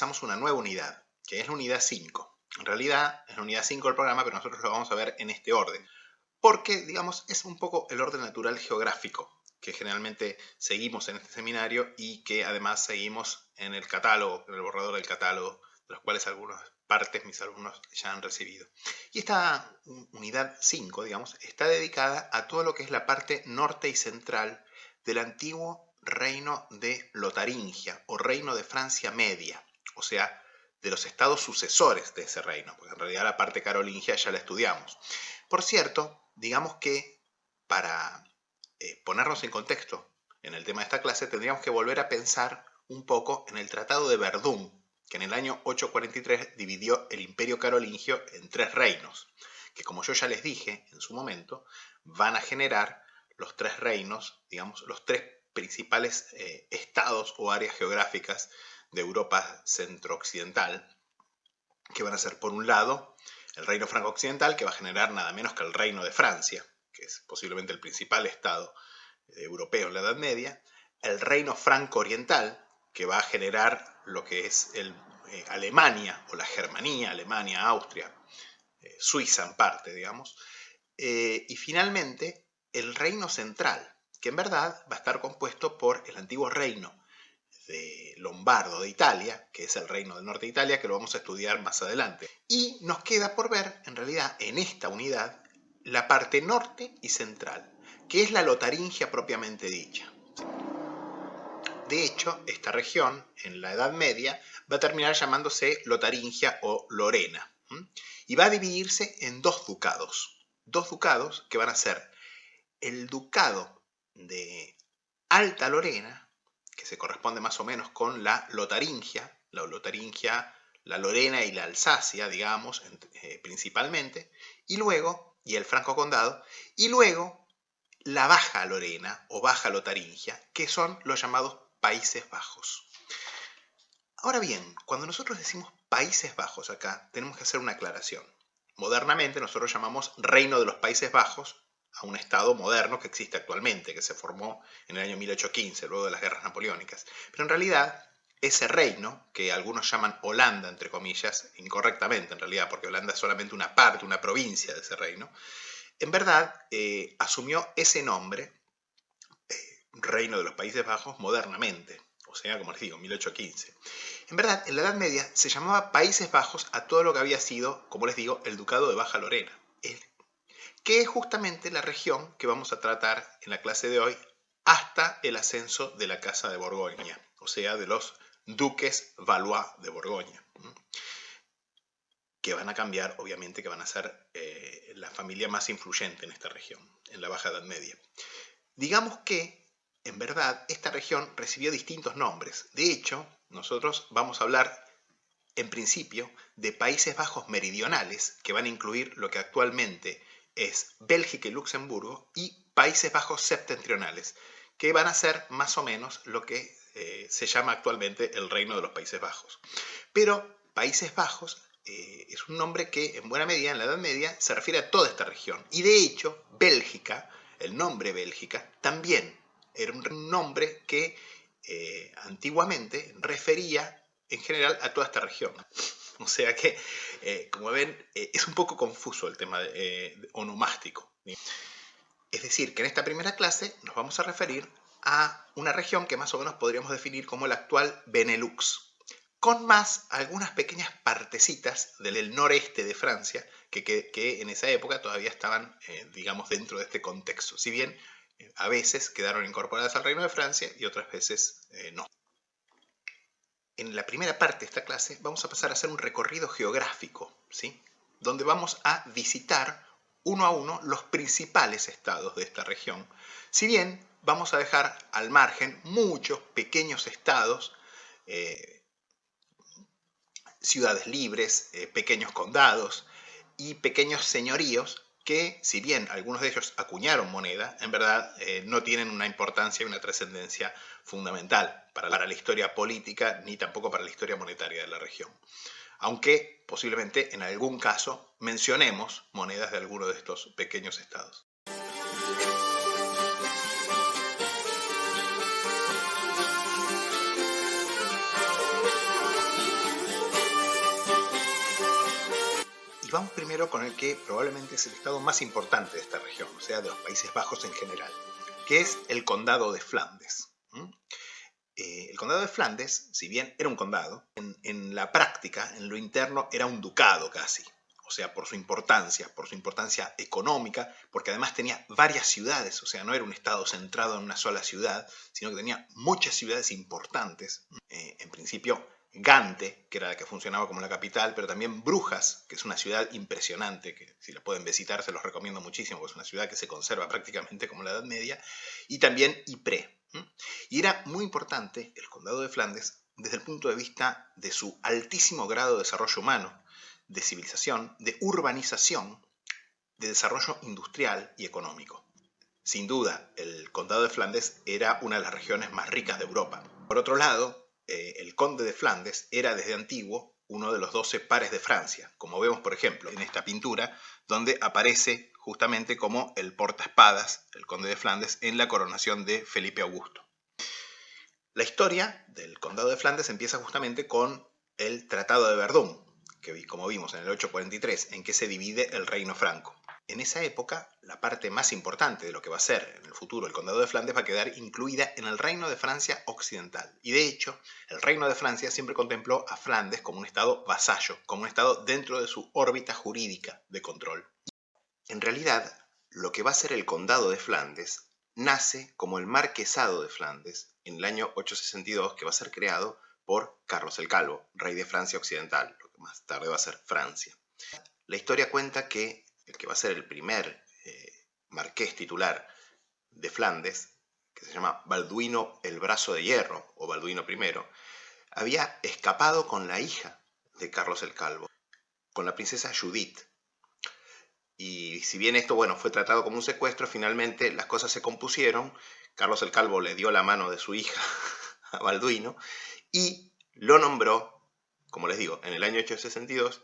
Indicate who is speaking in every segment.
Speaker 1: empezamos una nueva unidad, que es la unidad 5. En realidad es la unidad 5 del programa, pero nosotros lo vamos a ver en este orden. Porque, digamos, es un poco el orden natural geográfico que generalmente seguimos en este seminario y que además seguimos en el catálogo, en el borrador del catálogo, de los cuales algunas partes mis alumnos ya han recibido. Y esta unidad 5, digamos, está dedicada a todo lo que es la parte norte y central del antiguo reino de Lotaringia o reino de Francia Media, o sea, de los estados sucesores de ese reino, porque en realidad la parte carolingia ya la estudiamos. Por cierto, digamos que para ponernos en contexto en el tema de esta clase, tendríamos que volver a pensar un poco en el Tratado de Verdún, que en el año 843 dividió el Imperio Carolingio en 3 reinos, que como yo ya les dije en su momento, van a generar los 3 reinos, digamos, los 3 principales estados o áreas geográficas de Europa centro-occidental, que van a ser, por un lado, el reino franco-occidental, que va a generar nada menos que el reino de Francia, que es posiblemente el principal estado europeo en la Edad Media, el reino franco-oriental, que va a generar lo que es Alemania, o la Germanía, Alemania, Austria, Suiza en parte, digamos, y finalmente el reino central, que en verdad va a estar compuesto por el antiguo reino de Lombardo de Italia, que es el reino del norte de Italia, que lo vamos a estudiar más adelante. Y nos queda por ver, en realidad, en esta unidad, la parte norte y central, que es la Lotaringia propiamente dicha. De hecho, esta región, en la Edad Media, va a terminar llamándose Lotaringia o Lorena, y va a dividirse en 2 ducados que van a ser el ducado de Alta Lorena, que se corresponde más o menos con la Lotaringia, la Lorena y la Alsacia, digamos, principalmente, y el Franco Condado, y luego la Baja Lorena o Baja Lotaringia, que son los llamados Países Bajos. Ahora bien, cuando nosotros decimos Países Bajos acá, tenemos que hacer una aclaración. Modernamente nosotros llamamos Reino de los Países Bajos a un estado moderno que existe actualmente, que se formó en el año 1815, luego de las guerras napoleónicas. Pero en realidad, ese reino, que algunos llaman Holanda, entre comillas, incorrectamente en realidad, porque Holanda es solamente una parte, una provincia de ese reino, en verdad asumió ese nombre, Reino de los Países Bajos, modernamente, o sea, como les digo, 1815. En verdad, en la Edad Media se llamaba Países Bajos a todo lo que había sido, como les digo, el Ducado de Baja Lorena, que es justamente la región que vamos a tratar en la clase de hoy hasta el ascenso de la Casa de Borgoña, o sea, de los duques Valois de Borgoña, que van a cambiar, obviamente, que van a ser la familia más influyente en esta región, en la Baja Edad Media. Digamos que, en verdad, esta región recibió distintos nombres. De hecho, nosotros vamos a hablar, en principio, de Países Bajos meridionales, que van a incluir lo que actualmente es Bélgica y Luxemburgo, y Países Bajos septentrionales, que van a ser más o menos lo que se llama actualmente el Reino de los Países Bajos. Pero Países Bajos es un nombre que en buena medida en la Edad Media se refiere a toda esta región. Y de hecho, Bélgica, el nombre Bélgica, también era un nombre que antiguamente refería en general a toda esta región. O sea que, como ven, es un poco confuso el tema onomástico. Es decir, que en esta primera clase nos vamos a referir a una región que más o menos podríamos definir como el actual Benelux, con más algunas pequeñas partecitas del noreste de Francia que en esa época todavía estaban, digamos, dentro de este contexto. Si bien a veces quedaron incorporadas al Reino de Francia y otras veces no. En la primera parte de esta clase vamos a pasar a hacer un recorrido geográfico, ¿sí? Donde vamos a visitar uno a uno los principales estados de esta región. Si bien vamos a dejar al margen muchos pequeños estados, ciudades libres, pequeños condados y pequeños señoríos que, si bien algunos de ellos acuñaron moneda, en verdad no tienen una importancia y una trascendencia fundamental para la historia política ni tampoco para la historia monetaria de la región. Aunque posiblemente en algún caso mencionemos monedas de alguno de estos pequeños estados. vamos primero con el que probablemente es el estado más importante de esta región, o sea, de los Países Bajos en general, que es el Condado de Flandes. El Condado de Flandes, si bien era un condado, en la práctica, en lo interno, era un ducado casi. O sea, por su importancia económica, porque además tenía varias ciudades, o sea, no era un estado centrado en una sola ciudad, sino que tenía muchas ciudades importantes. En principio, Gante, que era la que funcionaba como la capital, pero también Brujas, que es una ciudad impresionante, que si la pueden visitar se los recomiendo muchísimo, porque es una ciudad que se conserva prácticamente como la Edad Media, y también Ypres. Y era muy importante el Condado de Flandes desde el punto de vista de su altísimo grado de desarrollo humano, de civilización, de urbanización, de desarrollo industrial y económico. Sin duda, el Condado de Flandes era una de las regiones más ricas de Europa. Por otro lado, el Conde de Flandes era desde antiguo uno de los 12 pares de Francia, como vemos por ejemplo en esta pintura, donde aparece justamente como el portaespadas, el Conde de Flandes, en la coronación de Felipe Augusto. La historia del Condado de Flandes empieza justamente con el Tratado de Verdún, que como vimos en el 843, en que se divide el reino franco. En esa época, la parte más importante de lo que va a ser en el futuro el Condado de Flandes va a quedar incluida en el Reino de Francia Occidental. Y de hecho, el Reino de Francia siempre contempló a Flandes como un estado vasallo, como un estado dentro de su órbita jurídica de control. En realidad, lo que va a ser el Condado de Flandes nace como el Marquesado de Flandes en el año 862, que va a ser creado por Carlos el Calvo, rey de Francia Occidental, lo que más tarde va a ser Francia. La historia cuenta que el que va a ser el primer marqués titular de Flandes, que se llama Balduino el Brazo de Hierro, o Balduino I, había escapado con la hija de Carlos el Calvo, con la princesa Judith. Y si bien esto, fue tratado como un secuestro, finalmente las cosas se compusieron. Carlos el Calvo le dio la mano de su hija a Balduino y lo nombró, como les digo, en el año 862,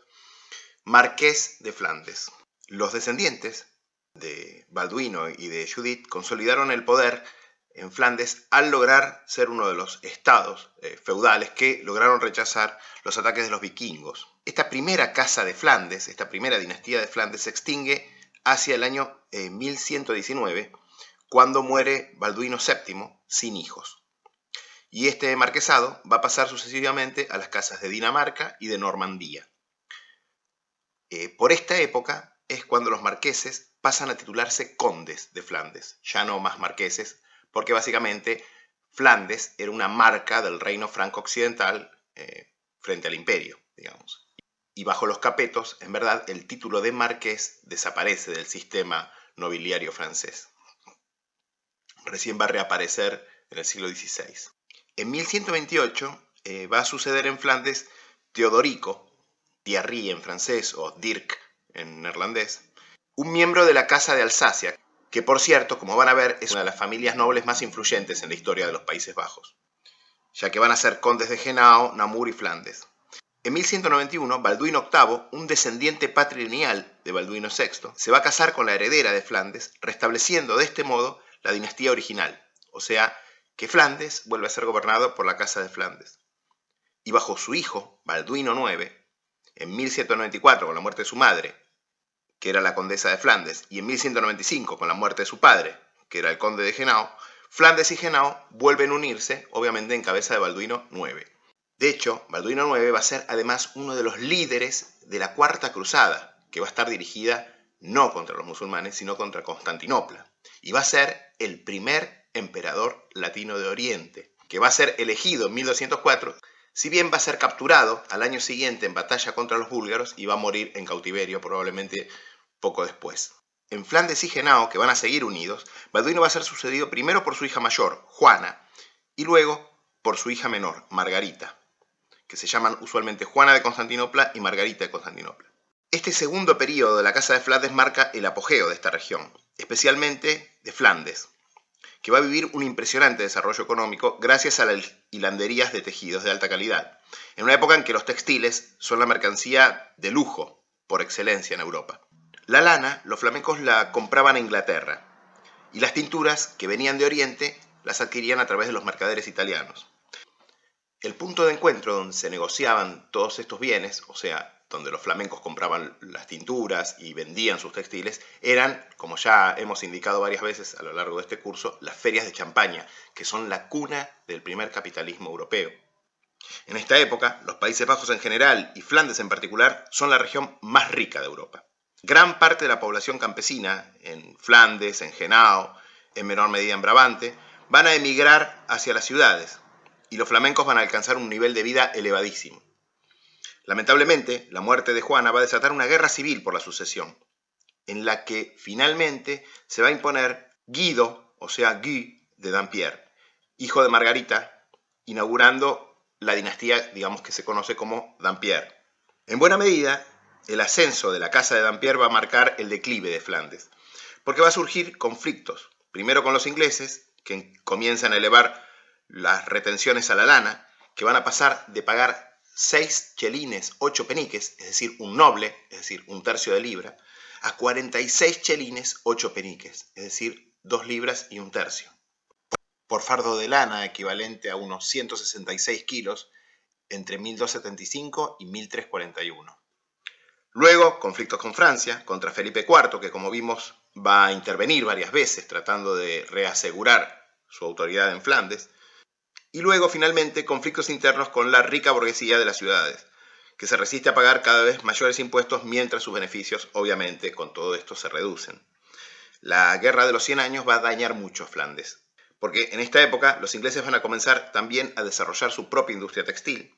Speaker 1: Marqués de Flandes. Los descendientes de Balduino y de Judith consolidaron el poder en Flandes al lograr ser uno de los estados feudales que lograron rechazar los ataques de los vikingos. Esta primera casa de Flandes, esta primera dinastía de Flandes se extingue hacia el año 1119, cuando muere Balduino VII sin hijos. Y este marquesado va a pasar sucesivamente a las casas de Dinamarca y de Normandía. Por esta época es cuando los marqueses pasan a titularse condes de Flandes, ya no más marqueses, porque básicamente Flandes era una marca del reino franco occidental frente al imperio, digamos. Y bajo los capetos, en verdad, el título de marqués desaparece del sistema nobiliario francés. Recién va a reaparecer en el siglo XVI. En 1128 va a suceder en Flandes Teodorico, Thierry en francés o Dirk en neerlandés, un miembro de la Casa de Alsacia, que por cierto, como van a ver, es una de las familias nobles más influyentes en la historia de los Países Bajos, ya que van a ser condes de Henao, Namur y Flandes. En 1191, Balduino VIII, un descendiente patrilineal de Balduino VI, se va a casar con la heredera de Flandes, restableciendo de este modo la dinastía original, o sea, que Flandes vuelve a ser gobernado por la Casa de Flandes. Y bajo su hijo, Balduino IX, en 1194, con la muerte de su madre, que era la condesa de Flandes, y en 1195, con la muerte de su padre, que era el conde de Henao, Flandes y Henao vuelven a unirse, obviamente en cabeza de Balduino IX. De hecho, Balduino IX va a ser además uno de los líderes de la Cuarta Cruzada, que va a estar dirigida no contra los musulmanes, sino contra Constantinopla. Y va a ser el primer emperador latino de Oriente, que va a ser elegido en 1204, si bien va a ser capturado al año siguiente en batalla contra los búlgaros y va a morir en cautiverio probablemente poco después. En Flandes y Henao, que van a seguir unidos, Balduino va a ser sucedido primero por su hija mayor, Juana, y luego por su hija menor, Margarita, que se llaman usualmente Juana de Constantinopla y Margarita de Constantinopla. Este segundo periodo de la Casa de Flandes marca el apogeo de esta región, especialmente de Flandes, que va a vivir un impresionante desarrollo económico gracias a las hilanderías de tejidos de alta calidad, en una época en que los textiles son la mercancía de lujo por excelencia en Europa. La lana, los flamencos la compraban a Inglaterra, y las tinturas que venían de Oriente las adquirían a través de los mercaderes italianos. El punto de encuentro donde se negociaban todos estos bienes, o sea, donde los flamencos compraban las tinturas y vendían sus textiles, eran, como ya hemos indicado varias veces a lo largo de este curso, las ferias de Champaña, que son la cuna del primer capitalismo europeo. En esta época, los Países Bajos en general y Flandes en particular son la región más rica de Europa. Gran parte de la población campesina, en Flandes, en Henao, en menor medida en Brabante, van a emigrar hacia las ciudades y los flamencos van a alcanzar un nivel de vida elevadísimo. Lamentablemente, la muerte de Juana va a desatar una guerra civil por la sucesión, en la que finalmente se va a imponer Guido, o sea, Guy de Dampierre, hijo de Margarita, inaugurando la dinastía, digamos, que se conoce como Dampierre. En buena medida, el ascenso de la casa de Dampierre va a marcar el declive de Flandes, porque va a surgir conflictos, primero con los ingleses, que comienzan a elevar las retenciones a la lana, que van a pasar de pagar 6 chelines, 8 peniques, es decir, un noble, es decir, un tercio de libra, a 46 chelines, 8 peniques, es decir, 2 libras y un tercio. Por fardo de lana equivalente a unos 166 kilos entre 1275 y 1341. Luego, conflictos con Francia, contra Felipe IV, que como vimos va a intervenir varias veces tratando de reasegurar su autoridad en Flandes. Y luego, finalmente, conflictos internos con la rica burguesía de las ciudades, que se resiste a pagar cada vez mayores impuestos mientras sus beneficios, obviamente, con todo esto se reducen. La Guerra de los 100 años va a dañar mucho a Flandes, porque en esta época los ingleses van a comenzar también a desarrollar su propia industria textil,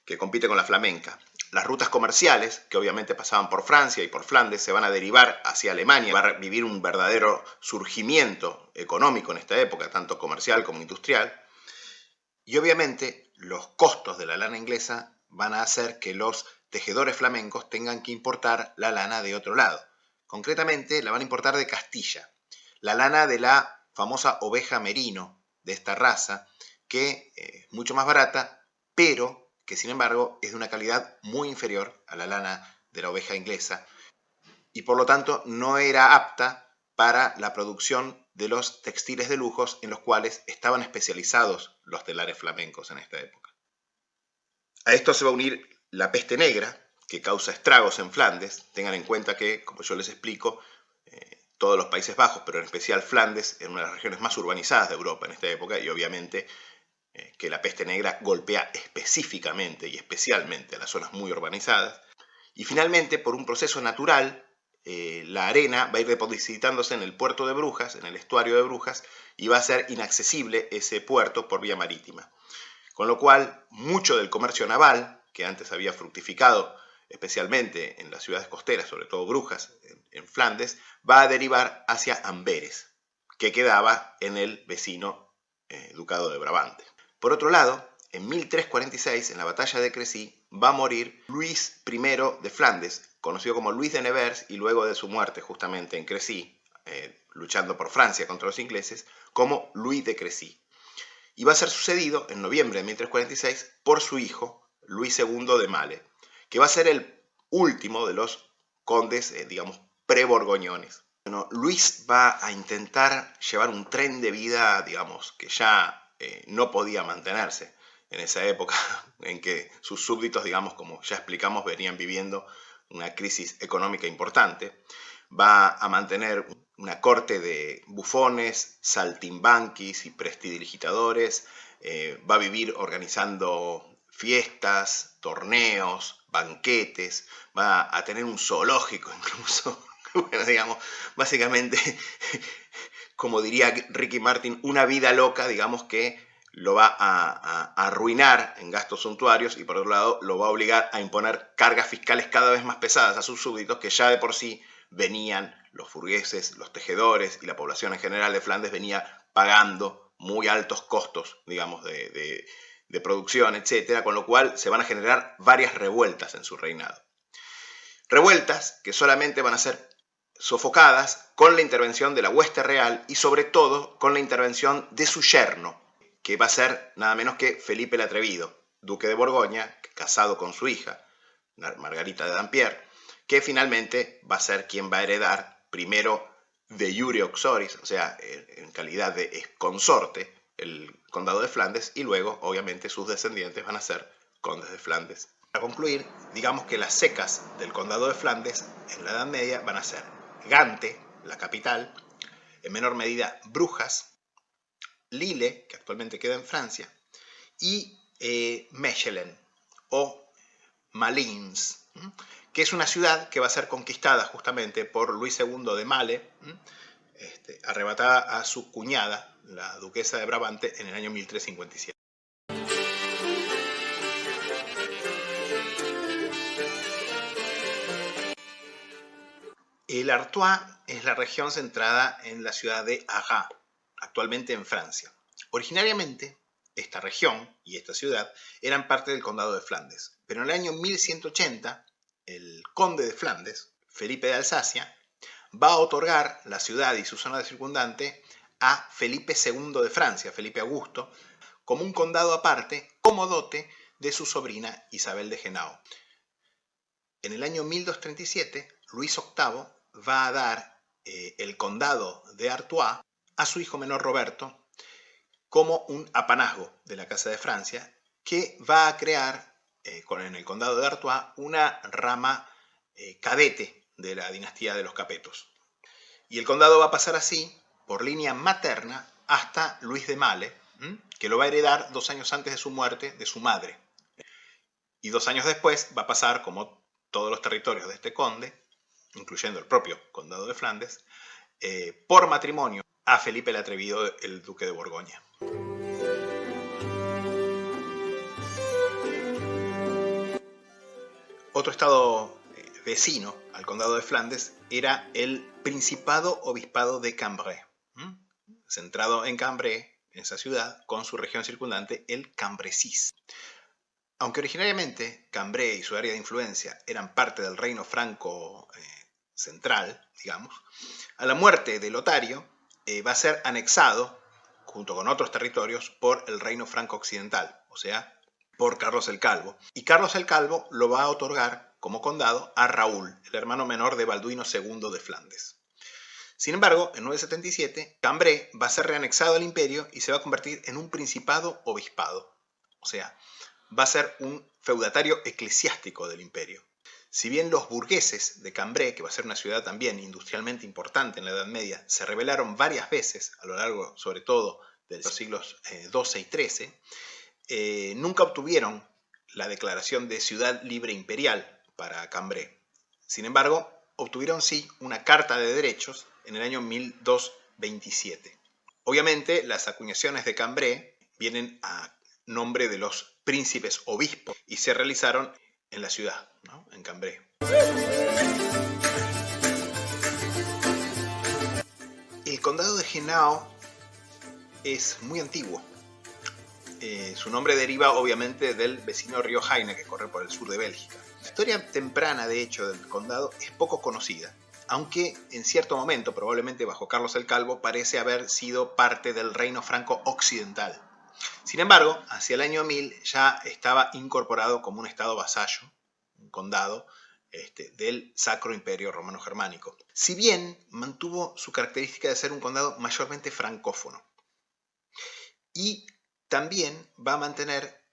Speaker 1: que compite con la flamenca. Las rutas comerciales, que obviamente pasaban por Francia y por Flandes, se van a derivar hacia Alemania. Va a vivir un verdadero surgimiento económico en esta época, tanto comercial como industrial. Y obviamente los costos de la lana inglesa van a hacer que los tejedores flamencos tengan que importar la lana de otro lado. Concretamente la van a importar de Castilla. La lana de la famosa oveja merino, de esta raza, que es mucho más barata, pero que sin embargo es de una calidad muy inferior a la lana de la oveja inglesa y por lo tanto no era apta para la producción de los textiles de lujos en los cuales estaban especializados los telares flamencos en esta época. A esto se va a unir la peste negra, que causa estragos en Flandes. Tengan en cuenta que, como yo les explico, todos los Países Bajos, pero en especial Flandes, es una de las regiones más urbanizadas de Europa en esta época y obviamente que la peste negra golpea específicamente y especialmente a las zonas muy urbanizadas. Y finalmente, por un proceso natural, la arena va a ir depositándose en el puerto de Brujas, en el estuario de Brujas, y va a ser inaccesible ese puerto por vía marítima. Con lo cual, mucho del comercio naval, que antes había fructificado especialmente en las ciudades costeras, sobre todo Brujas, en Flandes, va a derivar hacia Amberes, que quedaba en el vecino ducado de Brabante. Por otro lado, en 1346, en la batalla de Crecy, va a morir Luis I de Flandes, conocido como Luis de Nevers, y luego de su muerte justamente en Crecy, luchando por Francia contra los ingleses, como Luis de Crecy. Y va a ser sucedido en noviembre de 1346 por su hijo, Luis II de Male, que va a ser el último de los condes, digamos, pre-borgoñones. Bueno, Luis va a intentar llevar un tren de vida, digamos, que ya no podía mantenerse en esa época en que sus súbditos, digamos, como ya explicamos, venían viviendo una crisis económica importante. Va a mantener una corte de bufones, saltimbanquis y prestidigitadores. Va a vivir organizando fiestas, torneos, banquetes. Va a tener un zoológico incluso. Bueno, digamos, básicamente, como diría Ricky Martin, una vida loca, digamos, que lo va a arruinar en gastos suntuarios y por otro lado lo va a obligar a imponer cargas fiscales cada vez más pesadas a sus súbditos, que ya de por sí venían los burgueses, los tejedores y la población en general de Flandes venía pagando muy altos costos, digamos, de producción, etcétera, con lo cual se van a generar varias revueltas en su reinado. Revueltas que solamente van a ser sofocadas con la intervención de la hueste real y sobre todo con la intervención de su yerno, que va a ser nada menos que Felipe el Atrevido, duque de Borgoña, casado con su hija, Margarita de Dampierre, que finalmente va a ser quien va a heredar primero de iure uxoris, o sea, en calidad de consorte, el condado de Flandes, y luego, obviamente, sus descendientes van a ser condes de Flandes. Para concluir, digamos que las secas del condado de Flandes en la Edad Media van a ser Gante, la capital, en menor medida Brujas, Lille, que actualmente queda en Francia, y Mechelen o Malines, que es una ciudad que va a ser conquistada justamente por Luis II de Male, arrebatada a su cuñada, la duquesa de Brabante, en el año 1357. El Artois es la región centrada en la ciudad de Arras, actualmente en Francia. Originariamente, esta región y esta ciudad eran parte del condado de Flandes, pero en el año 1180, el conde de Flandes, Felipe de Alsacia, va a otorgar la ciudad y su zona circundante a Felipe II de Francia, Felipe Augusto, como un condado aparte, como dote de su sobrina Isabel de Henao. En el año 1237, Luis VIII va a dar el condado de Artois a su hijo menor Roberto como un apanazgo de la Casa de Francia, que va a crear en el condado de Artois una rama cadete de la dinastía de los Capetos. Y el condado va a pasar así por línea materna hasta Luis de Male, que lo va a heredar 2 años antes de su muerte de su madre. Y 2 años después va a pasar, como todos los territorios de este conde, incluyendo el propio condado de Flandes, por matrimonio a Felipe el Atrevido, el duque de Borgoña. Otro estado vecino al condado de Flandes era el Principado Obispado de Cambrai, centrado en Cambrai, en esa ciudad, con su región circundante, el Cambresis. Aunque originariamente Cambrai y su área de influencia eran parte del reino franco central, digamos, a la muerte de Lotario va a ser anexado, junto con otros territorios, por el reino franco occidental, o sea, por Carlos el Calvo. Y Carlos el Calvo lo va a otorgar como condado a Raúl, el hermano menor de Balduino II de Flandes. Sin embargo, en 977, Cambrai va a ser reanexado al imperio y se va a convertir en un principado obispado, o sea, va a ser un feudatario eclesiástico del imperio. Si bien los burgueses de Cambrai, que va a ser una ciudad también industrialmente importante en la Edad Media, se rebelaron varias veces a lo largo, sobre todo, de los siglos XII y XIII, nunca obtuvieron la declaración de ciudad libre imperial para Cambrai. Sin embargo, obtuvieron sí una carta de derechos en el año 1227. Obviamente, las acuñaciones de Cambrai vienen a nombre de los príncipes obispos y se realizaron en la ciudad, ¿no? En Cambrai. El condado de Henao es muy antiguo. Su nombre deriva obviamente del vecino río Haine que corre por el sur de Bélgica. La historia temprana, de hecho, del condado es poco conocida, aunque en cierto momento, probablemente bajo Carlos el Calvo, parece haber sido parte del reino franco occidental. Sin embargo, hacia el año 1000 ya estaba incorporado como un estado vasallo, un condado del Sacro Imperio Romano Germánico. Si bien mantuvo su característica de ser un condado mayormente francófono. Y también va a mantener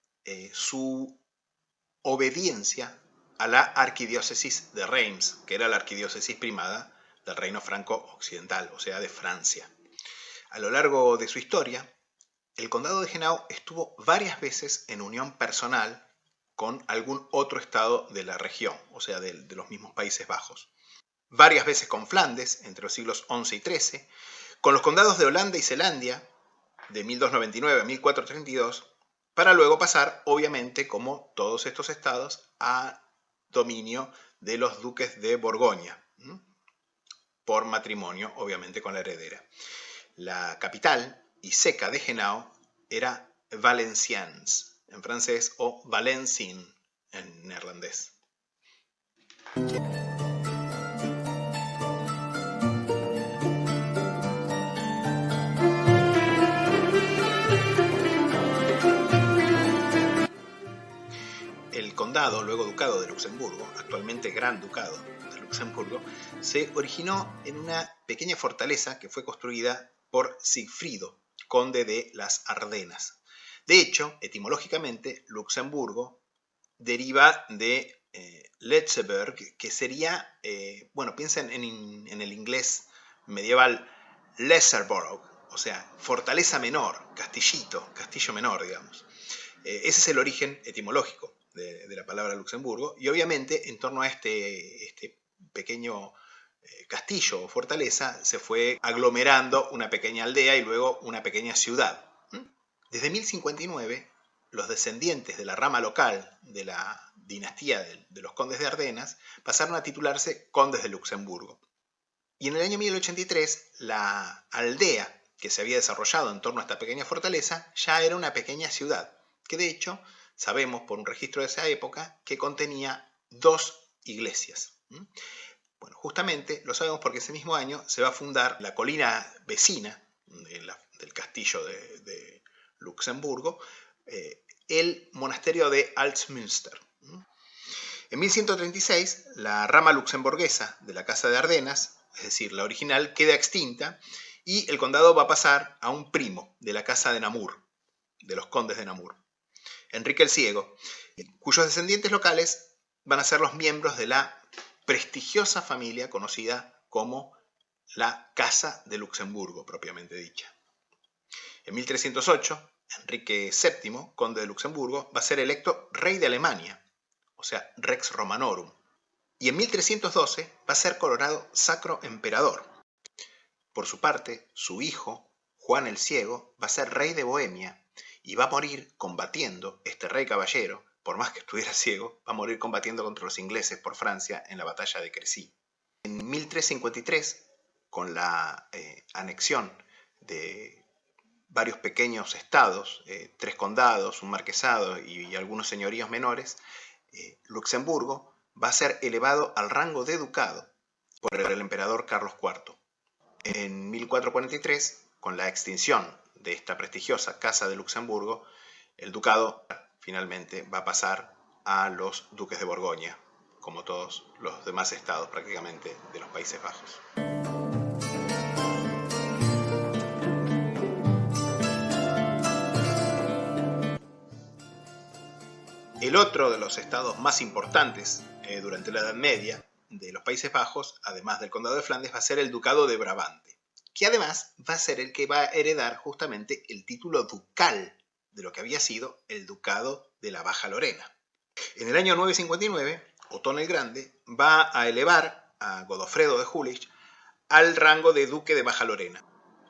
Speaker 1: su obediencia a la arquidiócesis de Reims, que era la arquidiócesis primada del reino franco occidental, o sea, de Francia. A lo largo de su historia, el condado de Henao estuvo varias veces en unión personal con algún otro estado de la región, o sea, de los mismos Países Bajos. Varias veces con Flandes, entre los siglos XI y XIII, con los condados de Holanda y Zelandia, de 1299 a 1432, para luego pasar, obviamente, como todos estos estados, a dominio de los duques de Borgoña, por matrimonio, obviamente, con la heredera. La capital y seca de Henao era Valenciennes, en francés, o Valencien, en neerlandés. El condado, luego ducado de Luxemburgo, actualmente Gran Ducado de Luxemburgo, se originó en una pequeña fortaleza que fue construida por Sigfrido, conde de las Ardenas. De hecho, etimológicamente, Luxemburgo deriva de Letzeburg, que sería, bueno, piensen en el inglés medieval, Lesserborough, o sea, fortaleza menor, castillito, castillo menor, digamos. Ese es el origen etimológico de la palabra Luxemburgo, y obviamente en torno a este pequeño castillo o fortaleza se fue aglomerando una pequeña aldea y luego una pequeña ciudad. Desde 1059, los descendientes de la rama local de la dinastía de los condes de Ardenas pasaron a titularse condes de Luxemburgo. Y en el año 1083, la aldea que se había desarrollado en torno a esta pequeña fortaleza ya era una pequeña ciudad, que de hecho sabemos por un registro de esa época que contenía 2 iglesias. Bueno, justamente lo sabemos porque ese mismo año se va a fundar la colina vecina del castillo de Luxemburgo, el monasterio de Altmünster. En 1136, la rama luxemburguesa de la Casa de Ardenas, es decir, la original, queda extinta y el condado va a pasar a un primo de la Casa de Namur, de los condes de Namur, Enrique el Ciego, cuyos descendientes locales van a ser los miembros de la prestigiosa familia conocida como la Casa de Luxemburgo, propiamente dicha. En 1308, Enrique VII, conde de Luxemburgo, va a ser electo rey de Alemania, o sea, Rex Romanorum. Y en 1312 va a ser coronado sacro emperador. Por su parte, su hijo, Juan el Ciego, va a ser rey de Bohemia y va a morir combatiendo, este rey caballero, por más que estuviera ciego, va a morir combatiendo contra los ingleses por Francia en la batalla de Crecy. En 1353, con la anexión de varios pequeños estados, 3 condados, un marquesado y algunos señoríos menores, Luxemburgo va a ser elevado al rango de ducado por el emperador Carlos IV. En 1443, con la extinción de esta prestigiosa Casa de Luxemburgo, el ducado finalmente va a pasar a los duques de Borgoña, como todos los demás estados prácticamente de los Países Bajos. El otro de los estados más importantes durante la Edad Media de los Países Bajos, además del condado de Flandes, va a ser el ducado de Brabante, que además va a ser el que va a heredar justamente el título ducal de lo que había sido el ducado de la Baja Lorena. En el año 959, Otón el Grande va a elevar a Godofredo de Jülich al rango de duque de Baja Lorena,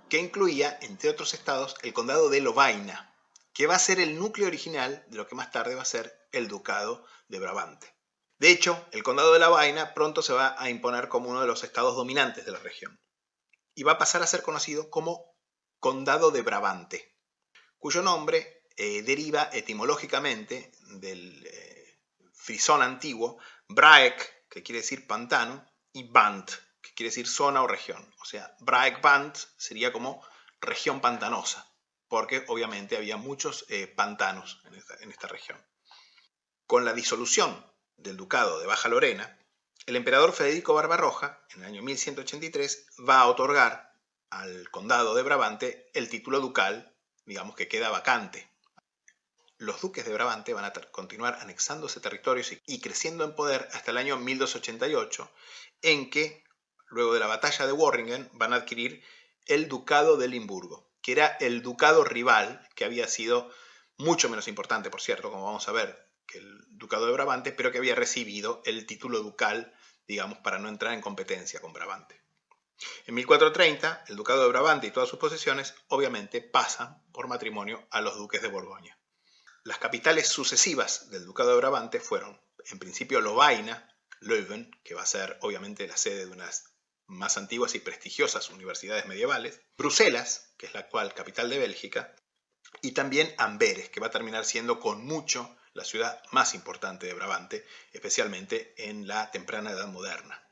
Speaker 1: que incluía, entre otros estados, el condado de Lovaina, que va a ser el núcleo original de lo que más tarde va a ser el ducado de Brabante. De hecho, el condado de Lovaina pronto se va a imponer como uno de los estados dominantes de la región y va a pasar a ser conocido como condado de Brabante, cuyo nombre deriva etimológicamente del frisón antiguo, Braek, que quiere decir pantano, y Band, que quiere decir zona o región. O sea, Braek-Band sería como región pantanosa, porque obviamente había muchos pantanos en esta región. Con la disolución del ducado de Baja Lorena, el emperador Federico Barbarroja, en el año 1183, va a otorgar al condado de Brabante el título ducal, digamos que queda vacante. Los duques de Brabante van a continuar anexándose territorios y creciendo en poder hasta el año 1288, en que, luego de la batalla de Worringen, van a adquirir el ducado de Limburgo, que era el ducado rival, que había sido mucho menos importante, por cierto, como vamos a ver, que el ducado de Brabante, pero que había recibido el título ducal, digamos, para no entrar en competencia con Brabante. En 1430, el ducado de Brabante y todas sus posesiones, obviamente, pasan por matrimonio a los duques de Borgoña. Las capitales sucesivas del ducado de Brabante fueron, en principio, Lovaina, Leuven, que va a ser, obviamente, la sede de unas más antiguas y prestigiosas universidades medievales, Bruselas, que es la actual capital de Bélgica, y también Amberes, que va a terminar siendo con mucho la ciudad más importante de Brabante, especialmente en la temprana Edad Moderna.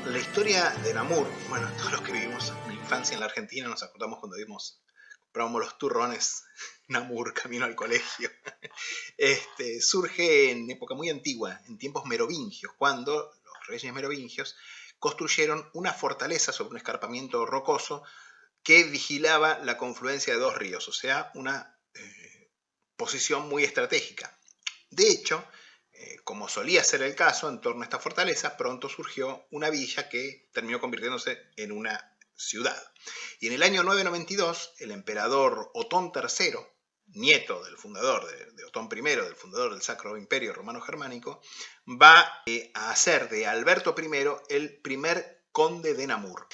Speaker 1: La historia de Namur, bueno, todos los que vivimos mi infancia en la Argentina nos acordamos cuando comprábamos los turrones Namur camino al colegio. Surge en época muy antigua, en tiempos merovingios, cuando los reyes merovingios construyeron una fortaleza sobre un escarpamiento rocoso que vigilaba la confluencia de dos ríos, o sea, una posición muy estratégica. De hecho, como solía ser el caso, en torno a esta fortaleza, pronto surgió una villa que terminó convirtiéndose en una ciudad. Y en el año 992, el emperador Otón III, nieto del fundador de Otón I, del fundador del Sacro Imperio Romano Germánico, va a hacer de Alberto I el primer conde de Namur.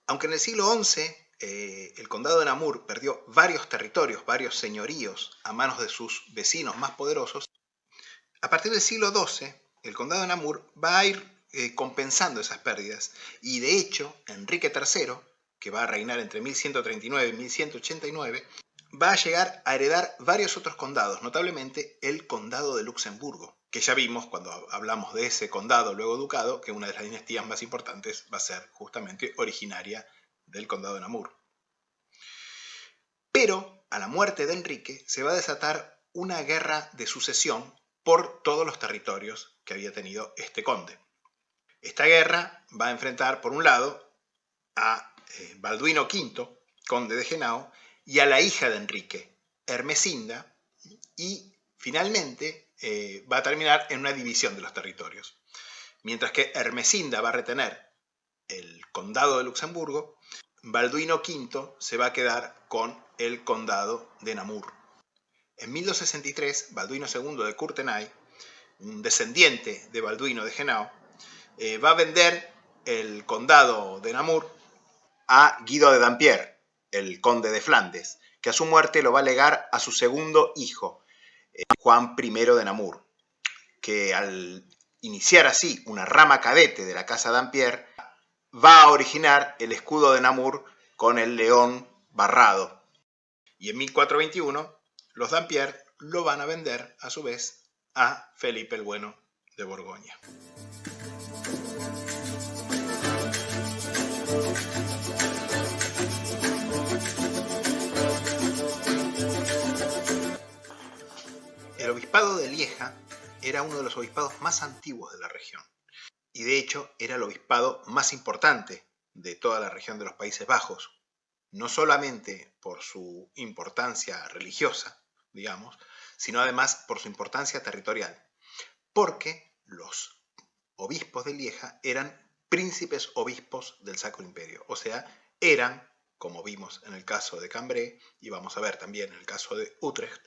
Speaker 1: Aunque en el siglo XI el condado de Namur perdió varios territorios, varios señoríos a manos de sus vecinos más poderosos, a partir del siglo XII el condado de Namur va a ir compensando esas pérdidas y de hecho Enrique III, que va a reinar entre 1139 y 1189, va a llegar a heredar varios otros condados, notablemente el condado de Luxemburgo, que ya vimos cuando hablamos de ese condado luego ducado, que una de las dinastías más importantes va a ser justamente originaria del condado de Namur. Pero a la muerte de Enrique se va a desatar una guerra de sucesión por todos los territorios que había tenido este conde. Esta guerra va a enfrentar, por un lado, a Balduino V, conde de Henao, y a la hija de Enrique, Ermesinda, y finalmente va a terminar en una división de los territorios. Mientras que Ermesinda va a retener el condado de Luxemburgo, Balduino V se va a quedar con el condado de Namur. En 1263, Balduino II de Courtenay, un descendiente de Balduino de Henao, va a vender el condado de Namur a Guido de Dampierre, el conde de Flandes, que a su muerte lo va a legar a su segundo hijo, Juan I de Namur, que al iniciar así una rama cadete de la casa Dampierre, va a originar el escudo de Namur con el león barrado. Y en 1421, los Dampierre lo van a vender a su vez a Felipe el Bueno de Borgoña. El obispado de Lieja era uno de los obispados más antiguos de la región y de hecho era el obispado más importante de toda la región de los Países Bajos, no solamente por su importancia religiosa, digamos, sino además por su importancia territorial, porque los obispos de Lieja eran príncipes obispos del Sacro Imperio, o sea, eran, como vimos en el caso de Cambrai, y vamos a ver también en el caso de Utrecht,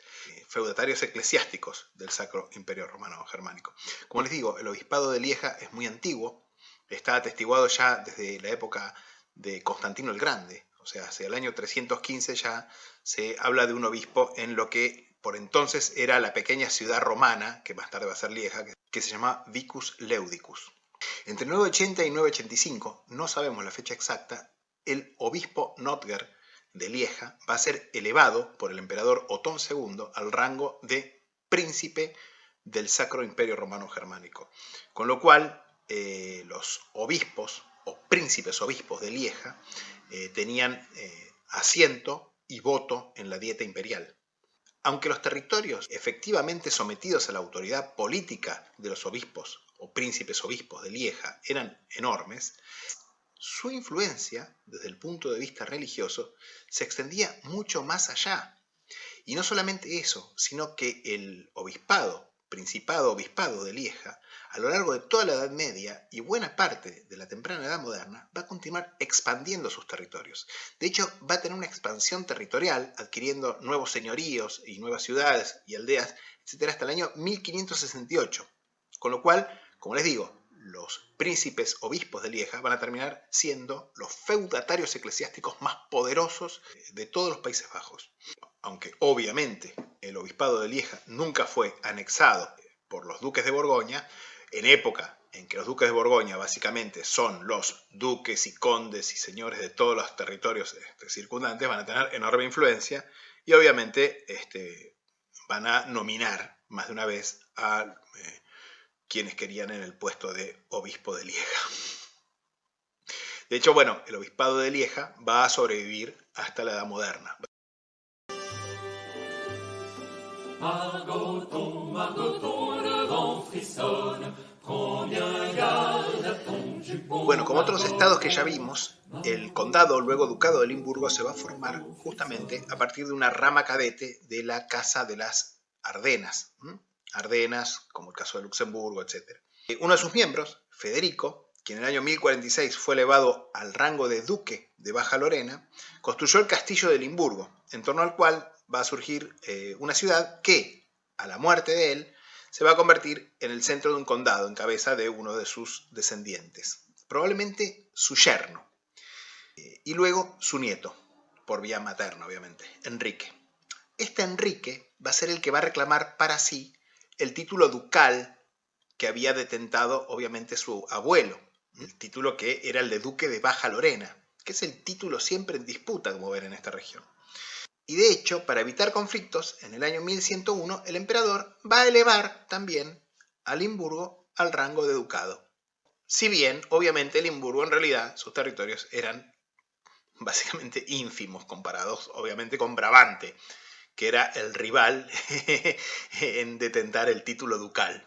Speaker 1: feudatarios eclesiásticos del Sacro Imperio Romano Germánico. Como les digo, el obispado de Lieja es muy antiguo, está atestiguado ya desde la época de Constantino el Grande, o sea, hacia el año 315 ya se habla de un obispo en lo que por entonces era la pequeña ciudad romana, que más tarde va a ser Lieja, que se llama Vicus Leudicus. Entre 980 y 985, no sabemos la fecha exacta, el obispo Notger de Lieja va a ser elevado por el emperador Otón II al rango de príncipe del Sacro Imperio Romano Germánico. Con lo cual, los obispos o príncipes obispos de Lieja tenían asiento y voto en la dieta imperial. Aunque los territorios efectivamente sometidos a la autoridad política de los obispos o príncipes obispos de Lieja eran enormes, su influencia, desde el punto de vista religioso, se extendía mucho más allá. Y no solamente eso, sino que el obispado, principado obispado de Lieja, a lo largo de toda la Edad Media y buena parte de la temprana Edad Moderna, va a continuar expandiendo sus territorios. De hecho, va a tener una expansión territorial, adquiriendo nuevos señoríos y nuevas ciudades y aldeas, etc., hasta el año 1568. Con lo cual, como les digo, los príncipes obispos de Lieja van a terminar siendo los feudatarios eclesiásticos más poderosos de todos los Países Bajos. Aunque obviamente el obispado de Lieja nunca fue anexado por los duques de Borgoña, en época en que los duques de Borgoña básicamente son los duques y condes y señores de todos los territorios circundantes, van a tener enorme influencia y obviamente van a nominar más de una vez a quienes querían en el puesto de obispo de Lieja. De hecho, bueno, el obispado de Lieja va a sobrevivir hasta la Edad Moderna.
Speaker 2: Margoton, Margoton, le vent frissonne,
Speaker 1: Bueno, como otros estados que ya vimos, el condado, luego ducado de Limburgo, se va a formar justamente a partir de una rama cadete de la Casa de las Ardenas. Ardenas, como el caso de Luxemburgo, etc. Uno de sus miembros, Federico, quien en el año 1046 fue elevado al rango de duque de Baja Lorena, construyó el castillo de Limburgo, en torno al cual va a surgir una ciudad que, a la muerte de él, se va a convertir en el centro de un condado en cabeza de uno de sus descendientes, probablemente su yerno, y luego su nieto, por vía materna obviamente, Enrique. Este Enrique va a ser el que va a reclamar para sí el título ducal que había detentado obviamente su abuelo, el título que era el de duque de Baja Lorena, que es el título siempre en disputa, como ven en esta región. Y de hecho, para evitar conflictos, en el año 1101 el emperador va a elevar también a Limburgo al rango de ducado. Si bien, obviamente, Limburgo en realidad, sus territorios eran básicamente ínfimos comparados, obviamente, con Brabante, que era el rival en detentar el título ducal.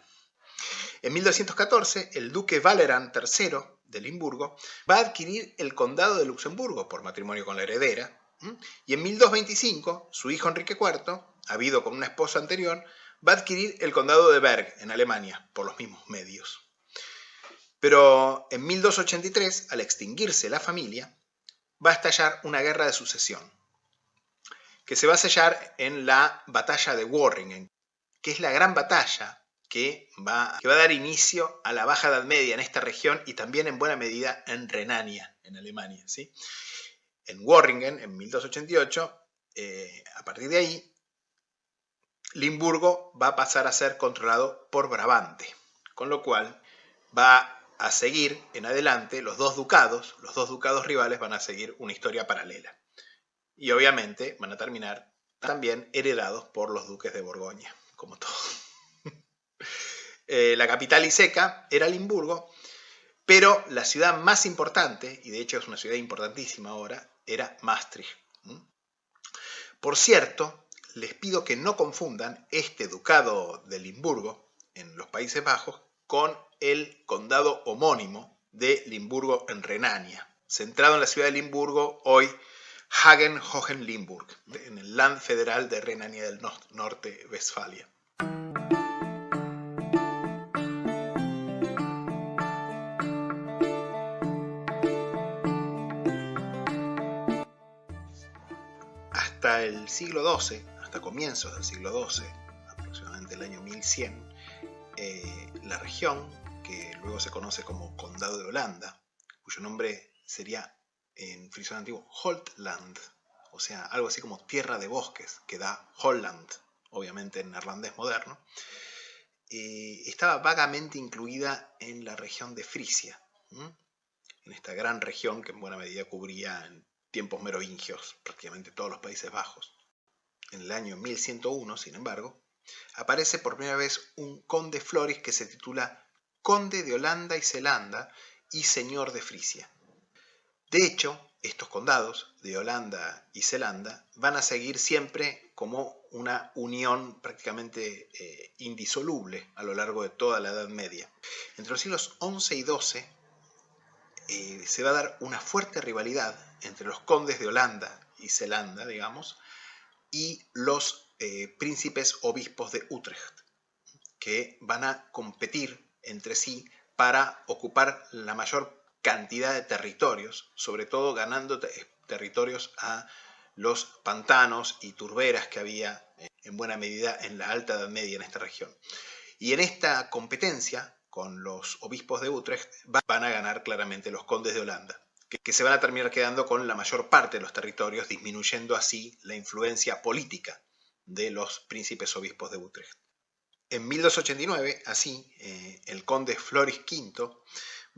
Speaker 1: En 1214, el duque Valeran III de Limburgo va a adquirir el condado de Luxemburgo por matrimonio con la heredera, y en 1225, su hijo Enrique IV, habido con una esposa anterior, va a adquirir el condado de Berg en Alemania por los mismos medios. Pero en 1283, al extinguirse la familia, va a estallar una guerra de sucesión, que se va a sellar en la batalla de Worringen, que es la gran batalla que va a dar inicio a la Baja Edad Media en esta región y también en buena medida en Renania, en Alemania, ¿sí? En Worringen, en 1288, a partir de ahí, Limburgo va a pasar a ser controlado por Brabante, con lo cual va a seguir en adelante los dos ducados rivales van a seguir una historia paralela. Y obviamente van a terminar también heredados por los duques de Borgoña, como todo. La capital iseca era Limburgo, pero la ciudad más importante, y de hecho es una ciudad importantísima ahora, era Maastricht. Por cierto, les pido que no confundan este ducado de Limburgo en los Países Bajos con el condado homónimo de Limburgo en Renania, centrado en la ciudad de Limburgo, hoy Hagen-Hohenlimburg, en el Land Federal de Renania del Norte-Westfalia. Hasta el siglo XII, hasta comienzos del siglo XII, aproximadamente el año 1100, la región, que luego se conoce como Condado de Holanda, cuyo nombre sería en frisón antiguo Holtland, o sea, algo así como tierra de bosques, que da Holland, obviamente en neerlandés moderno, estaba vagamente incluida en la región de Frisia, en esta gran región que en buena medida cubría en tiempos merovingios prácticamente todos los Países Bajos. En el año 1101, sin embargo, aparece por primera vez un conde Floris que se titula Conde de Holanda y Zelanda y Señor de Frisia. De hecho, estos condados de Holanda y Zelanda van a seguir siempre como una unión prácticamente indisoluble a lo largo de toda la Edad Media. Entre los siglos XI y XII se va a dar una fuerte rivalidad entre los condes de Holanda y Zelanda, digamos, y los príncipes obispos de Utrecht, que van a competir entre sí para ocupar la mayor cantidad de territorios, sobre todo ganando territorios a los pantanos y turberas que había en buena medida en la Alta Edad Media en esta región. Y en esta competencia con los obispos de Utrecht van a ganar claramente los condes de Holanda, que se van a terminar quedando con la mayor parte de los territorios, disminuyendo así la influencia política de los príncipes obispos de Utrecht. En 1289, así, el conde Floris V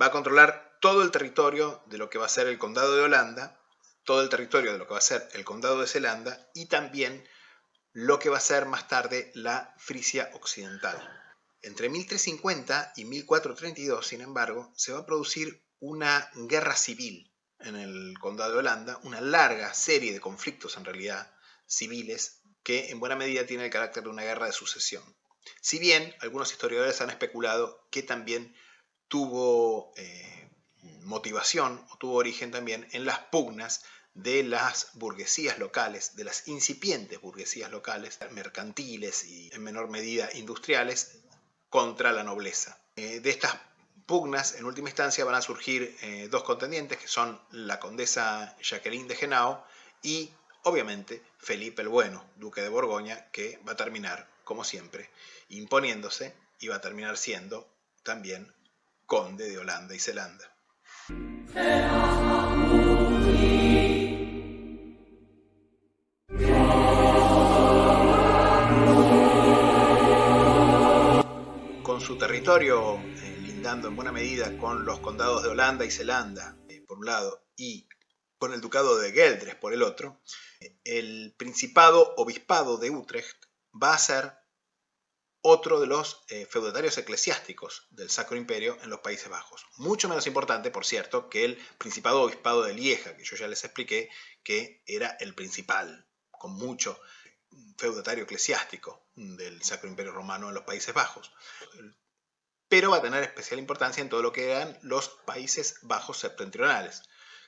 Speaker 1: va a controlar todo el territorio de lo que va a ser el condado de Holanda, todo el territorio de lo que va a ser el condado de Zelanda y también lo que va a ser más tarde la Frisia Occidental. Entre 1350 y 1432, sin embargo, se va a producir una guerra civil en el condado de Holanda, una larga serie de conflictos en realidad civiles que en buena medida tiene el carácter de una guerra de sucesión. Si bien algunos historiadores han especulado que también tuvo motivación o tuvo origen también en las pugnas de las burguesías locales, de las incipientes burguesías locales, mercantiles y en menor medida industriales, contra la nobleza. De estas pugnas, en última instancia, van a surgir dos contendientes, que son la condesa Jacqueline de Henao y, obviamente, Felipe el Bueno, duque de Borgoña, que va a terminar, como siempre, imponiéndose y va a terminar siendo también conde de Holanda y Zelanda. Con su territorio lindando en buena medida con los condados de Holanda y Zelanda, por un lado, y con el ducado de Gueldres por el otro, el principado-obispado de Utrecht va a ser otro de los feudatarios eclesiásticos del Sacro Imperio en los Países Bajos. Mucho menos importante, por cierto, que el principado-obispado de Lieja, que yo ya les expliqué que era el principal, con mucho feudatario eclesiástico del Sacro Imperio Romano en los Países Bajos. Pero va a tener especial importancia en todo lo que eran los Países Bajos septentrionales,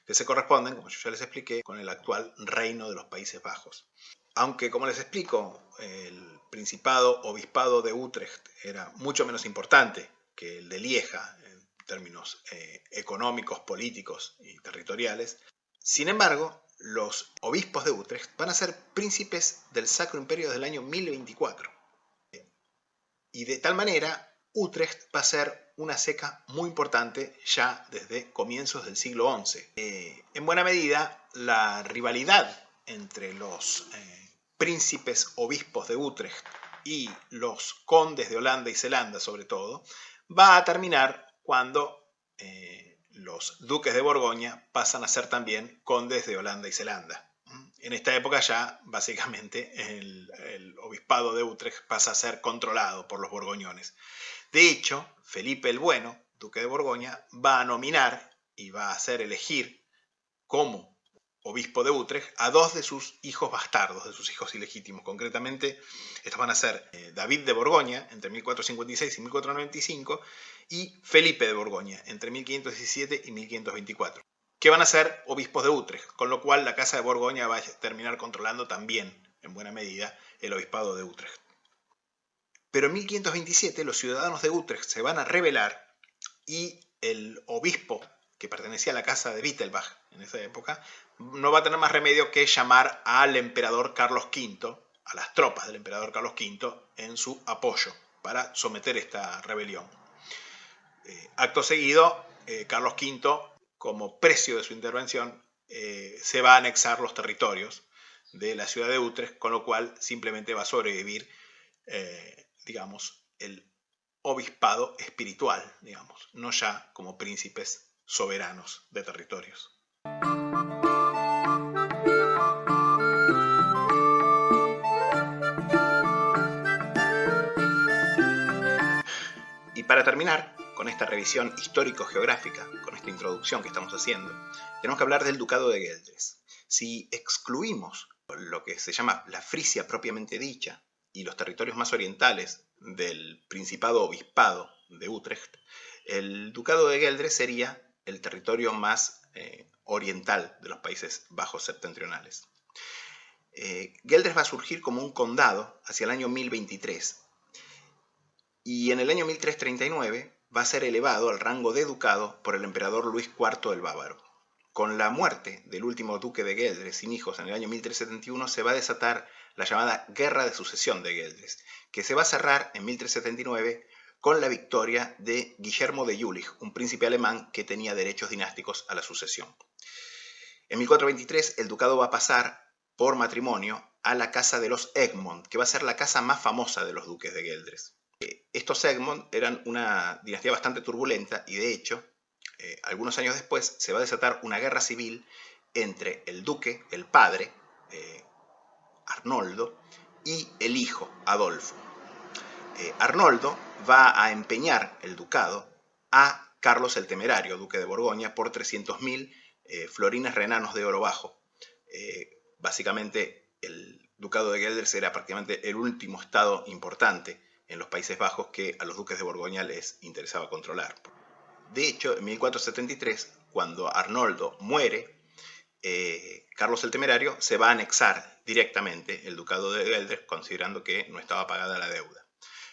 Speaker 1: que se corresponden, como yo ya les expliqué, con el actual Reino de los Países Bajos. Aunque, como les explico, el principado-obispado de Utrecht era mucho menos importante que el de Lieja en términos económicos, políticos y territoriales. Sin embargo, los obispos de Utrecht van a ser príncipes del Sacro Imperio desde el año 1024. Y de tal manera, Utrecht va a ser una ceca muy importante ya desde comienzos del siglo XI. En buena medida, la rivalidad entre los príncipes obispos de Utrecht y los condes de Holanda y Zelanda, sobre todo, va a terminar cuando los duques de Borgoña pasan a ser también condes de Holanda y Zelanda. En esta época ya básicamente el obispado de Utrecht pasa a ser controlado por los borgoñones. De hecho, Felipe el Bueno, duque de Borgoña, va a nominar y va a hacer elegir como obispo de Utrecht a dos de sus hijos bastardos, de sus hijos ilegítimos. Concretamente, estos van a ser David de Borgoña entre 1456 y 1495 y Felipe de Borgoña entre 1517 y 1524, que van a ser obispos de Utrecht, con lo cual la Casa de Borgoña va a terminar controlando también, en buena medida, el obispado de Utrecht. Pero en 1527 los ciudadanos de Utrecht se van a rebelar y el obispo, que pertenecía a la casa de Wittelsbach en esa época, no va a tener más remedio que llamar al emperador Carlos V, a las tropas del emperador Carlos V, en su apoyo para someter esta rebelión. Acto seguido, Carlos V, como precio de su intervención, se va a anexar los territorios de la ciudad de Utrecht, con lo cual simplemente va a sobrevivir, digamos, el obispado espiritual, digamos, no ya como príncipes soberanos de territorios. Y para terminar con esta revisión histórico-geográfica, con esta introducción que estamos haciendo, tenemos que hablar del ducado de Gueldres. Si excluimos lo que se llama la Frisia propiamente dicha y los territorios más orientales del principado-obispado de Utrecht, el ducado de Gueldres sería el territorio más oriental de los Países Bajos septentrionales. Gueldres va a surgir como un condado hacia el año 1023 y en el año 1339 va a ser elevado al rango de ducado por el emperador Luis IV el Bávaro. Con la muerte del último duque de Gueldres sin hijos en el año 1371 se va a desatar la llamada Guerra de Sucesión de Gueldres, que se va a cerrar en 1379 con la victoria de Guillermo de Jülich, un príncipe alemán que tenía derechos dinásticos a la sucesión. En 1423 el ducado va a pasar por matrimonio a la casa de los Egmont, que va a ser la casa más famosa de los duques de Gueldres. Estos Egmont eran una dinastía bastante turbulenta y de hecho, algunos años después se va a desatar una guerra civil entre el duque, el padre, Arnoldo, y el hijo, Adolfo. Arnoldo va a empeñar el ducado a Carlos el Temerario, duque de Borgoña, por 300.000 florines renanos de oro bajo. Básicamente el ducado de Gueldres era prácticamente el último estado importante en los Países Bajos que a los duques de Borgoña les interesaba controlar. De hecho, en 1473, cuando Arnoldo muere, Carlos el Temerario se va a anexar directamente el ducado de Gueldres, considerando que no estaba pagada la deuda.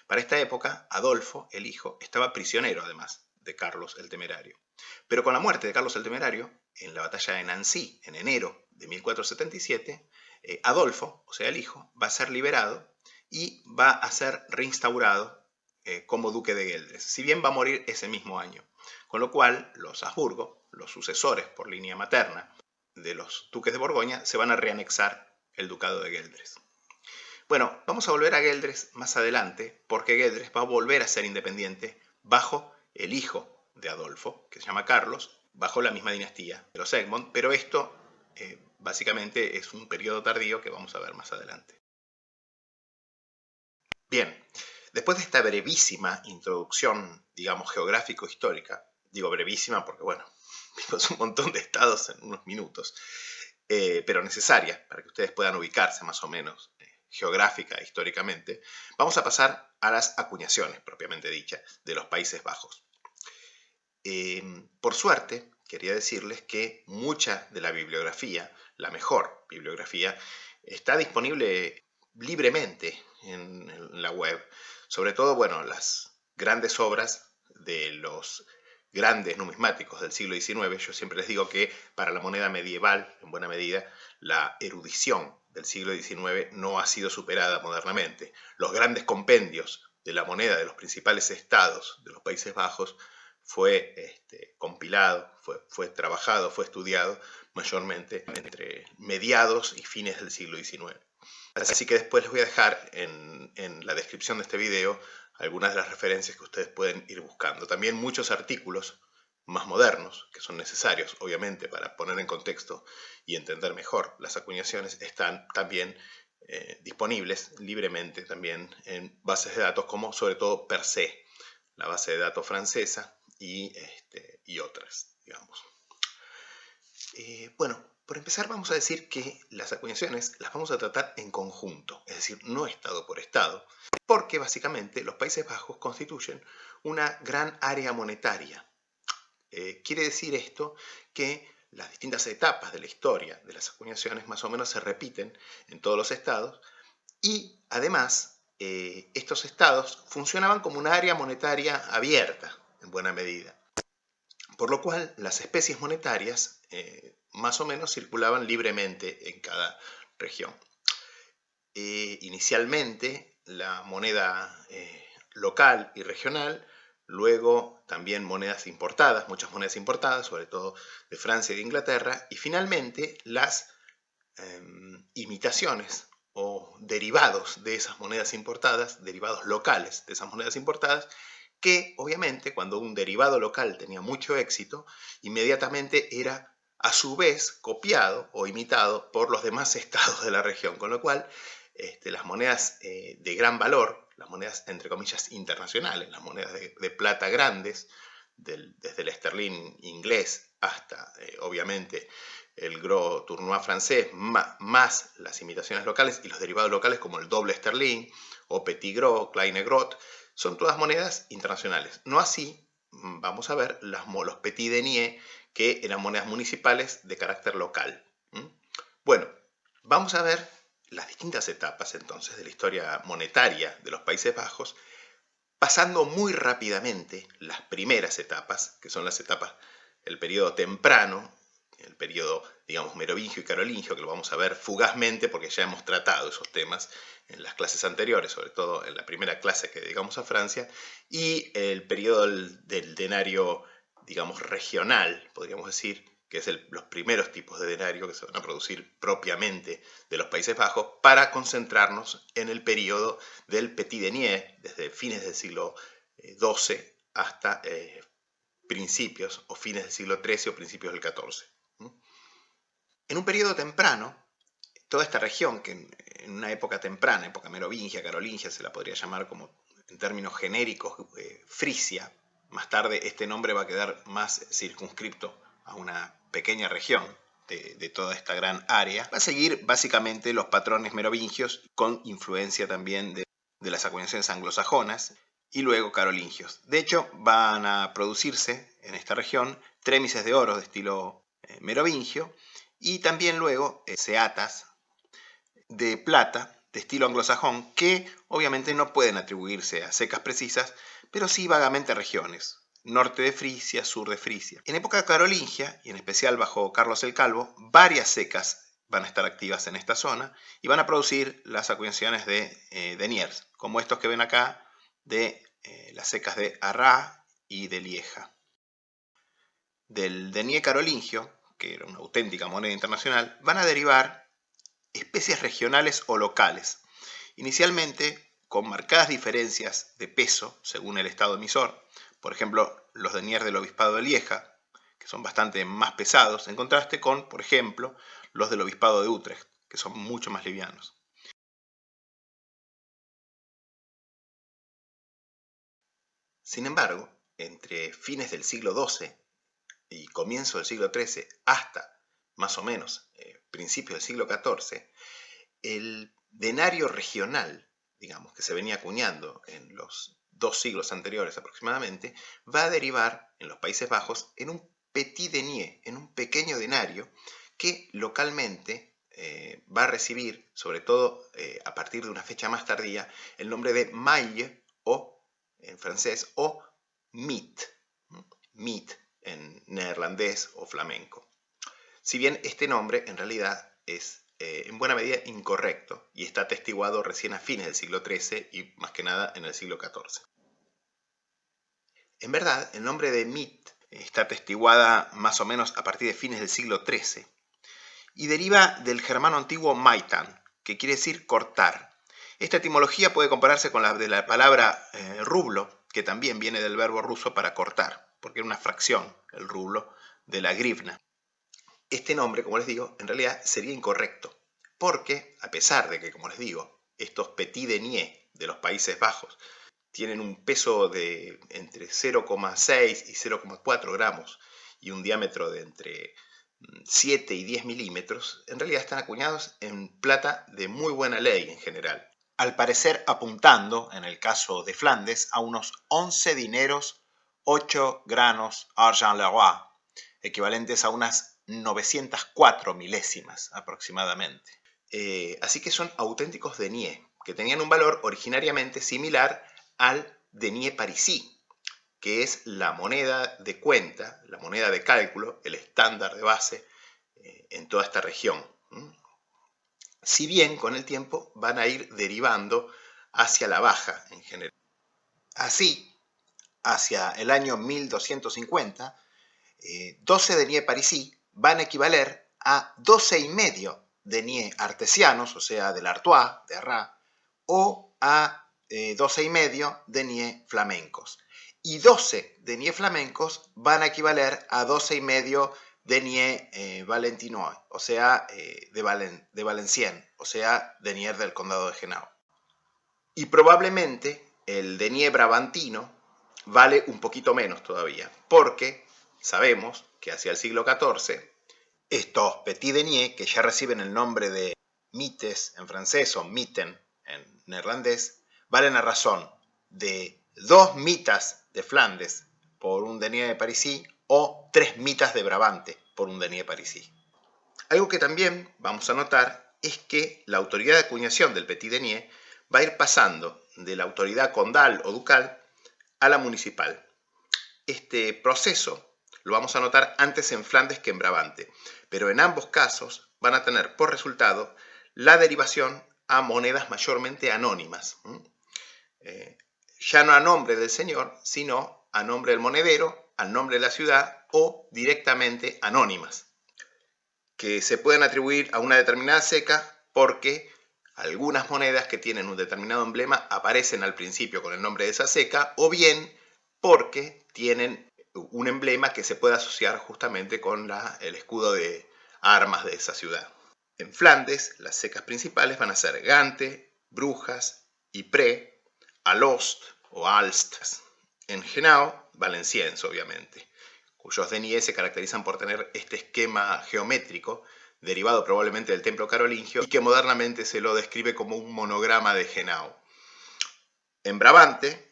Speaker 1: Para esta época, Adolfo, el hijo, estaba prisionero además de Carlos el Temerario. Pero con la muerte de Carlos el Temerario, en la batalla de Nancy, en enero de 1477, Adolfo, o sea el hijo, va a ser liberado y va a ser reinstaurado como duque de Gueldres, si bien va a morir ese mismo año. Con lo cual, los Habsburgo, los sucesores por línea materna de los duques de Borgoña, se van a reanexar el ducado de Gueldres. Bueno, vamos a volver a Gueldres más adelante, porque Gueldres va a volver a ser independiente bajo el hijo de Adolfo, que se llama Carlos, bajo la misma dinastía de los Egmont, pero esto básicamente es un periodo tardío que vamos a ver más adelante. Bien, después de esta brevísima introducción, digamos, geográfico-histórica, digo brevísima porque, bueno, vimos un montón de estados en unos minutos, pero necesaria para que ustedes puedan ubicarse más o menos geográfica e históricamente, vamos a pasar a las acuñaciones propiamente dichas de los Países Bajos. Por suerte, quería decirles que mucha de la bibliografía, la mejor bibliografía, está disponible libremente en la web. Sobre todo, bueno, las grandes obras de los grandes numismáticos del siglo XIX. Yo siempre les digo que para la moneda medieval, en buena medida, la erudición del siglo XIX no ha sido superada modernamente. Los grandes compendios de la moneda de los principales estados de los Países Bajos fue compilado, fue trabajado, fue estudiado mayormente entre mediados y fines del siglo XIX. Así que después les voy a dejar en la descripción de este video algunas de las referencias que ustedes pueden ir buscando. También muchos artículos más modernos, que son necesarios, obviamente, para poner en contexto y entender mejor las acuñaciones, están también disponibles libremente también en bases de datos como sobre todo Percé, la base de datos francesa y otras, digamos. Bueno, por empezar vamos a decir que las acuñaciones las vamos a tratar en conjunto, es decir, no estado por estado, porque básicamente los Países Bajos constituyen una gran área monetaria. Quiere decir esto que las distintas etapas de la historia de las acuñaciones más o menos se repiten en todos los estados y además estos estados funcionaban como una área monetaria abierta en buena medida, por lo cual las especies monetarias más o menos circulaban libremente en cada región. Inicialmente la moneda local y regional, luego también monedas importadas, muchas monedas importadas, sobre todo de Francia y de Inglaterra, y finalmente las imitaciones o derivados de esas monedas importadas, derivados locales de esas monedas importadas, que obviamente cuando un derivado local tenía mucho éxito, inmediatamente era a su vez copiado o imitado por los demás estados de la región, con lo cual las monedas de gran valor, las monedas entre comillas internacionales, las monedas de plata grandes, desde el esterlín inglés hasta obviamente el gros tournois francés, más las imitaciones locales y los derivados locales como el doble esterlín o petit gros, kleine grotte, son todas monedas internacionales. No así, vamos a ver, los petit deniers, que eran monedas municipales de carácter local. Bueno, vamos a ver las distintas etapas entonces de la historia monetaria de los Países Bajos, pasando muy rápidamente las primeras etapas, que son las etapas, el periodo temprano, el periodo, digamos, merovingio y carolingio, que lo vamos a ver fugazmente porque ya hemos tratado esos temas en las clases anteriores, sobre todo en la primera clase que dedicamos a Francia, y el periodo del denario, digamos, regional, podríamos decir, que es los primeros tipos de denario que se van a producir propiamente de los Países Bajos, para concentrarnos en el periodo del petit denier, desde fines del siglo XII hasta principios o fines del siglo XIII o principios del XIV. En un periodo temprano, toda esta región, que en una época temprana, época merovingia, carolingia, se la podría llamar como en términos genéricos Frisia, más tarde este nombre va a quedar más circunscripto a una pequeña región de toda esta gran área, va a seguir básicamente los patrones merovingios con influencia también de de las acuñaciones anglosajonas y luego carolingios. De hecho, van a producirse en esta región trémices de oro de estilo merovingio y también luego seatas de plata de estilo anglosajón que obviamente no pueden atribuirse a secas precisas, pero sí vagamente a regiones. Norte de Frisia, sur de Frisia. En época carolingia, y en especial bajo Carlos el Calvo, varias secas van a estar activas en esta zona y van a producir las acuñaciones de deniers, como estos que ven acá de las secas de Arras y de Lieja. Del denier carolingio, que era una auténtica moneda internacional, van a derivar especies regionales o locales, inicialmente con marcadas diferencias de peso según el estado emisor. Por ejemplo, los deniers del obispado de Lieja, que son bastante más pesados, en contraste con, por ejemplo, los del obispado de Utrecht, que son mucho más livianos. Sin embargo, entre fines del siglo XII y comienzo del siglo XIII hasta más o menos principios del siglo XIV, el denario regional, digamos, que se venía acuñando en los 2 siglos anteriores aproximadamente, va a derivar en los Países Bajos en un petit denier, en un pequeño denario que localmente va a recibir, sobre todo a partir de una fecha más tardía, el nombre de maille o en francés o mit, en neerlandés o flamenco. Si bien este nombre en realidad es en buena medida incorrecto y está atestiguado recién a fines del siglo XIII y más que nada en el siglo XIV. En verdad, el nombre de mit está atestiguada más o menos a partir de fines del siglo XIII y deriva del germano antiguo maitan, que quiere decir cortar. Esta etimología puede compararse con la de la palabra rublo, que también viene del verbo ruso para cortar, porque era una fracción, el rublo, de la grivna. Este nombre, como les digo, en realidad sería incorrecto, porque a pesar de que, como les digo, estos petit deniers de los Países Bajos tienen un peso de entre 0,6 y 0,4 gramos y un diámetro de entre 7 y 10 milímetros, en realidad están acuñados en plata de muy buena ley en general. Al parecer apuntando, en el caso de Flandes, a unos 11 dineros, 8 granos argent le roi, equivalentes a unas 904 milésimas aproximadamente. Así que son auténticos deniers, que tenían un valor originariamente similar al denier parisí, que es la moneda de cuenta, la moneda de cálculo, el estándar de base en toda esta región. Si bien con el tiempo van a ir derivando hacia la baja en general. Así, hacia el año 1250, 12 deniers parisí van a equivaler a 12,5 deniers artesianos, o sea, del Artois, de Arras, o a 12,5 deniers flamencos. Y 12 deniers flamencos van a equivaler a 12,5 deniers valentinois, o sea, de Valenciennes, o sea, deniers del condado de Genao. Y probablemente el denier brabantino vale un poquito menos todavía, porque sabemos que hacia el siglo XIV estos petit deniers, que ya reciben el nombre de mites en francés o mitten en neerlandés, valen a razón de 2 mitas de Flandes por un denier de parisí o 3 mitas de Brabante por un denier parisí. Algo que también vamos a notar es que la autoridad de acuñación del petit denier va a ir pasando de la autoridad condal o ducal a la municipal. Este proceso lo vamos a notar antes en Flandes que en Brabante, pero en ambos casos van a tener por resultado la derivación a monedas mayormente anónimas. Ya no a nombre del señor, sino a nombre del monedero, al nombre de la ciudad o directamente anónimas, que se pueden atribuir a una determinada seca porque algunas monedas que tienen un determinado emblema aparecen al principio con el nombre de esa seca, o bien porque tienen un emblema que se puede asociar justamente con el escudo de armas de esa ciudad. En Flandes, las secas principales van a ser Gante, Brujas, Ypres, Alost o Alst. En Genao, Valenciennes, obviamente, cuyos deniers se caracterizan por tener este esquema geométrico derivado probablemente del templo carolingio y que modernamente se lo describe como un monograma de Genao. En Brabante,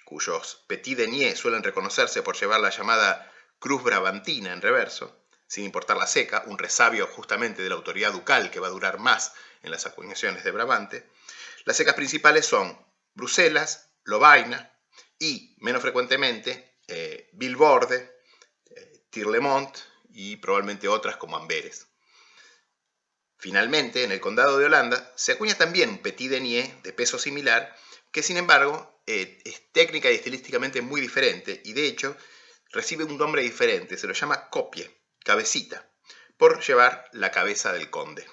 Speaker 1: cuyos petit deniers suelen reconocerse por llevar la llamada cruz brabantina en reverso, sin importar la seca, un resabio justamente de la autoridad ducal que va a durar más en las acuñaciones de Brabante, las secas principales son Bruselas, Lovaina y, menos frecuentemente, Vilvoorde, Tirlemont y probablemente otras como Amberes. Finalmente, en el condado de Holanda se acuña también un petit denier de peso similar que, sin embargo, es técnica y estilísticamente muy diferente y, de hecho, recibe un nombre diferente. Se lo llama copie, cabecita, por llevar la cabeza del conde.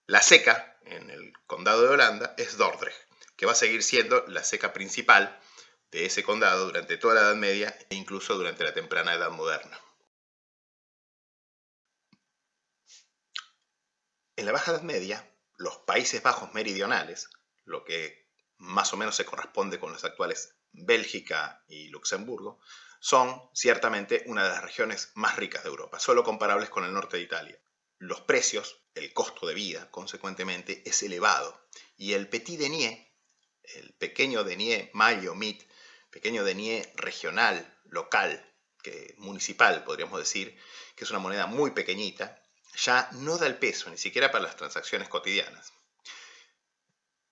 Speaker 1: La seca en el condado de Holanda es Dordrecht, que va a seguir siendo la seca principal de ese condado durante toda la Edad Media e incluso durante la temprana Edad Moderna. En la Baja Edad Media, los Países Bajos meridionales, lo que más o menos se corresponde con las actuales Bélgica y Luxemburgo, son ciertamente una de las regiones más ricas de Europa, solo comparables con el norte de Italia. Los precios, el costo de vida, consecuentemente, es elevado. Y el petit denier, el pequeño denier maille o mit, pequeño denier regional, local, municipal, podríamos decir, que es una moneda muy pequeñita, ya no da el peso, ni siquiera para las transacciones cotidianas.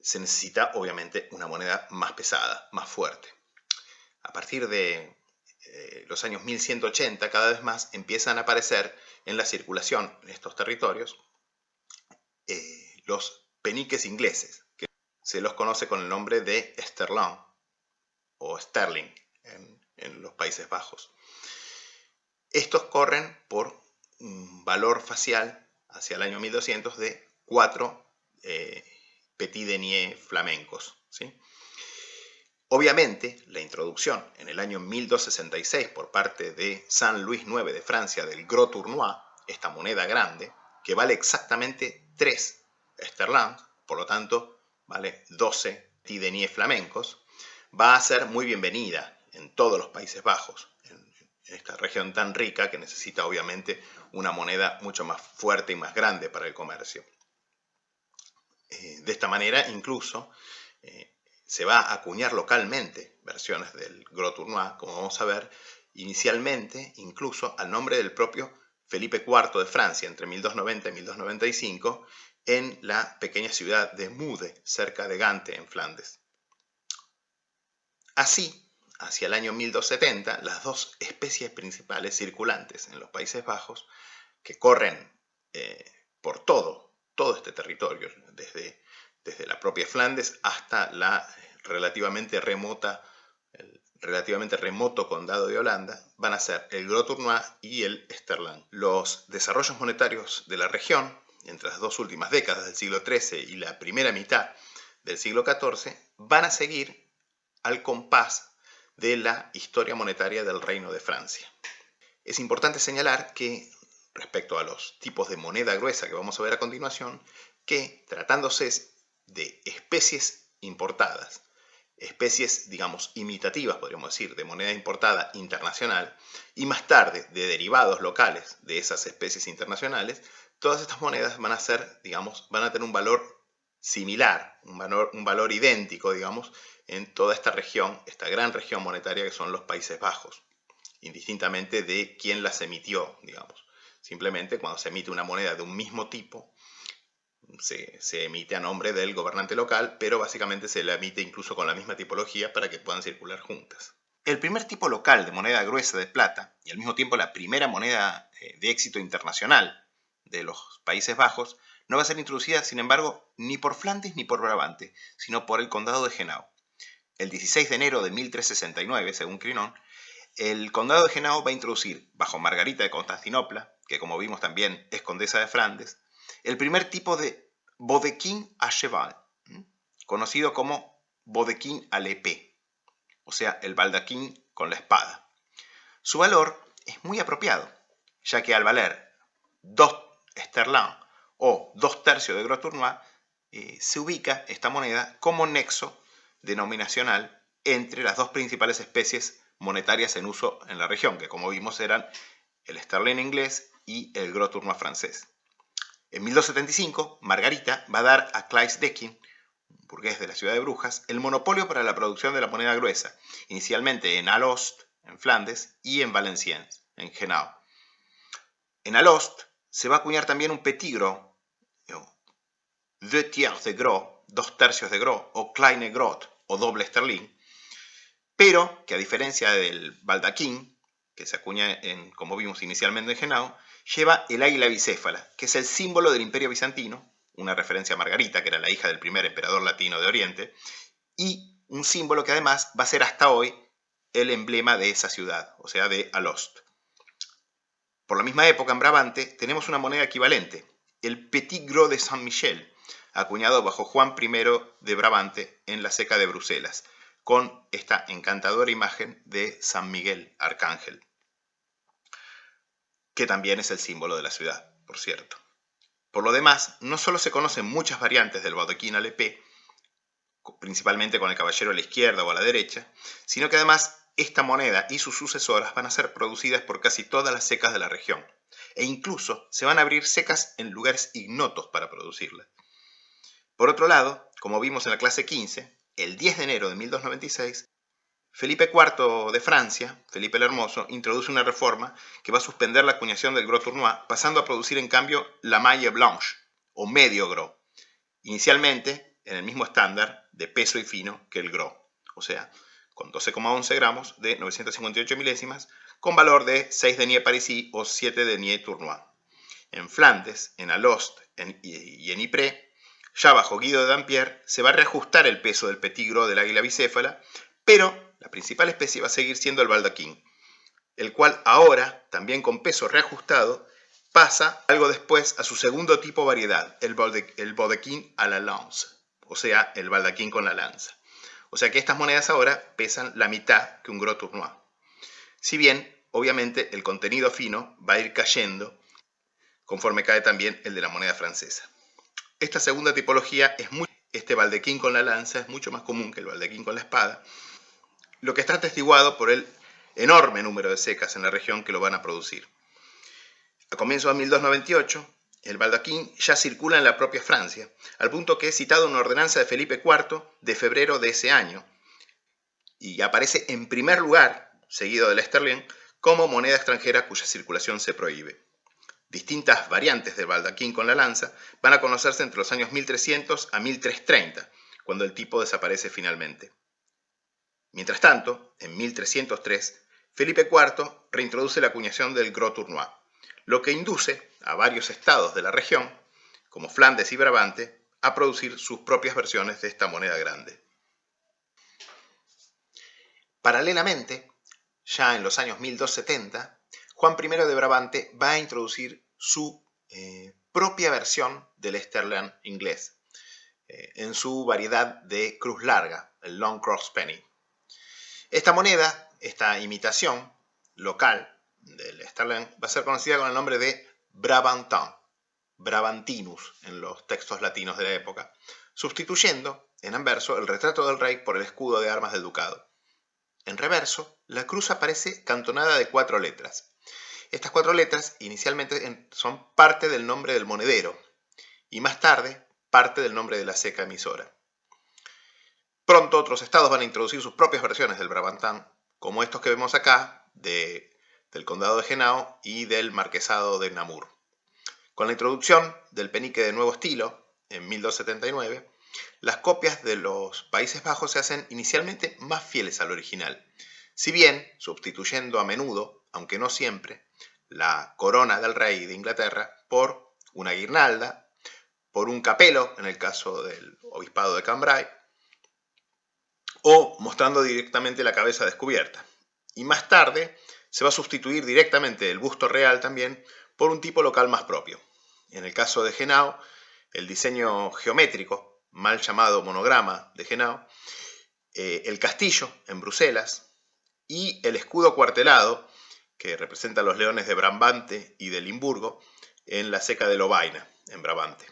Speaker 1: Se necesita, obviamente, una moneda más pesada, más fuerte. A partir de los años 1180, cada vez más empiezan a aparecer en la circulación en estos territorios los peniques ingleses, que se los conoce con el nombre de sterling o sterling en los Países Bajos. Estos corren por un valor facial hacia el año 1200 de 4 petit deniers flamencos, ¿sí? Obviamente, la introducción en el año 1266 por parte de San Luis IX de Francia del gros tournois, esta moneda grande, que vale exactamente 3 sterlings, por lo tanto vale 12 petit deniers flamencos, va a ser muy bienvenida en todos los Países Bajos, en esta región tan rica que necesita obviamente una moneda mucho más fuerte y más grande para el comercio. De esta manera incluso se va a acuñar localmente versiones del gros tournois, como vamos a ver, inicialmente incluso al nombre del propio Felipe IV de Francia entre 1290 y 1295 en la pequeña ciudad de Mude, cerca de Gante, en Flandes. Así, hacia el año 1270, las dos especies principales circulantes en los Países Bajos, que corren por todo este territorio, desde la propia Flandes hasta el relativamente remoto condado de Holanda, van a ser el gros tournois y el sterling. Los desarrollos monetarios de la región, entre las dos últimas décadas del siglo XIII y la primera mitad del siglo XIV, van a seguir al compás de la historia monetaria del Reino de Francia. Es importante señalar que, respecto a los tipos de moneda gruesa que vamos a ver a continuación, que tratándose de especies importadas, especies, digamos, imitativas, podríamos decir, de moneda importada internacional, y más tarde de derivados locales de esas especies internacionales, todas estas monedas van a ser, digamos, van a tener un valor similar, un valor idéntico, digamos, en toda esta región, esta gran región monetaria que son los Países Bajos, indistintamente de quién las emitió, digamos. Simplemente cuando se emite una moneda de un mismo tipo, se emite a nombre del gobernante local, pero básicamente se la emite incluso con la misma tipología para que puedan circular juntas. El primer tipo local de moneda gruesa de plata, y al mismo tiempo la primera moneda de éxito internacional de los Países Bajos, no va a ser introducida, sin embargo, ni por Flandes ni por Brabante, sino por el condado de Henao. El 16 de enero de 1369, según Crinon, el condado de Henao va a introducir, bajo Margarita de Constantinopla, que como vimos también es condesa de Flandes, el primer tipo de bodequín à cheval, conocido como bodequín à l'épée, o sea, el baldaquín con la espada. Su valor es muy apropiado, ya que al valer 2 sterling o 2 tercios de gros tournois, se ubica esta moneda como nexo denominacional entre las dos principales especies monetarias en uso en la región, que como vimos eran el sterling inglés y el gros tournois francés. En 1275, Margarita va a dar a Cleisdequin, burgués de la ciudad de Brujas, el monopolio para la producción de la moneda gruesa, inicialmente en Alost, en Flandes, y en Valenciennes, en Henao. En Alost se va a acuñar también un petit gros, deux tiers de gros, 2/3 de gros, o kleine grot, o doble esterlín, pero que a diferencia del baldaquín, que se acuña como vimos inicialmente en Henao, lleva el águila bicéfala, que es el símbolo del Imperio Bizantino, una referencia a Margarita, que era la hija del primer emperador latino de Oriente, y un símbolo que además va a ser hasta hoy el emblema de esa ciudad, o sea, de Alost. Por la misma época, en Brabante, tenemos una moneda equivalente, el Petit Gros de Saint-Michel, acuñado bajo Juan I de Brabante en la Seca de Bruselas, con esta encantadora imagen de San Miguel Arcángel, que también es el símbolo de la ciudad, por cierto. Por lo demás, no solo se conocen muchas variantes del baldaquín à l'épée, principalmente con el caballero a la izquierda o a la derecha, sino que además esta moneda y sus sucesoras van a ser producidas por casi todas las secas de la región, e incluso se van a abrir secas en lugares ignotos para producirlas. Por otro lado, como vimos en la clase 15, el 10 de enero de 1296, Felipe IV de Francia, Felipe el Hermoso, introduce una reforma que va a suspender la acuñación del gros tournois, pasando a producir en cambio la maille blanche, o medio gros, inicialmente en el mismo estándar de peso y fino que el gros, o sea, con 12,11 gramos de 958 milésimas, con valor de 6 deniers parisis o 7 deniers tournois. En Flandes, en Alost y en Ypres, ya bajo Guido de Dampierre, se va a reajustar el peso del petit gros del águila bicéfala, pero la principal especie va a seguir siendo el baldaquín, el cual ahora, también con peso reajustado, pasa algo después a su segundo tipo variedad, el baldaquín à la lance, o sea, el baldaquín con la lanza. O sea que estas monedas ahora pesan la mitad que un gros tournois. Si bien, obviamente, el contenido fino va a ir cayendo conforme cae también el de la moneda francesa. Esta segunda tipología este baldaquín con la lanza es mucho más común que el baldaquín con la espada, lo que está atestiguado por el enorme número de secas en la región que lo van a producir. A comienzos de 1298, el baldaquín ya circula en la propia Francia, al punto que es citado en una ordenanza de Felipe IV de febrero de ese año, y aparece en primer lugar, seguido del esterlín, como moneda extranjera cuya circulación se prohíbe. Distintas variantes del baldaquín con la lanza van a conocerse entre los años 1300 a 1330, cuando el tipo desaparece finalmente. Mientras tanto, en 1303, Felipe IV reintroduce la acuñación del gros tournois, lo que induce a varios estados de la región, como Flandes y Brabante, a producir sus propias versiones de esta moneda grande. Paralelamente, ya en los años 1270, Juan I de Brabante va a introducir su propia versión del esterlín inglés, en su variedad de cruz larga, el long cross penny. Esta moneda, esta imitación local del esterlín, va a ser conocida con el nombre de Brabantin, Brabantinus en los textos latinos de la época, sustituyendo en anverso el retrato del rey por el escudo de armas del ducado. En reverso, la cruz aparece cantonada de 4 letras. Estas 4 letras inicialmente son parte del nombre del monedero y más tarde parte del nombre de la seca emisora. Pronto otros estados van a introducir sus propias versiones del Brabantin, como estos que vemos acá, del condado de Henao y del marquesado de Namur. Con la introducción del penique de nuevo estilo, en 1279, las copias de los Países Bajos se hacen inicialmente más fieles al original, si bien sustituyendo a menudo, aunque no siempre, la corona del rey de Inglaterra por una guirnalda, por un capelo, en el caso del obispado de Cambrai, o mostrando directamente la cabeza descubierta. Y más tarde se va a sustituir directamente el busto real también por un tipo local más propio. En el caso de Henao, el diseño geométrico, mal llamado monograma de Henao, el castillo en Bruselas y el escudo cuartelado que representa a los leones de Brabante y de Limburgo en la seca de Lovaina, en Brabante.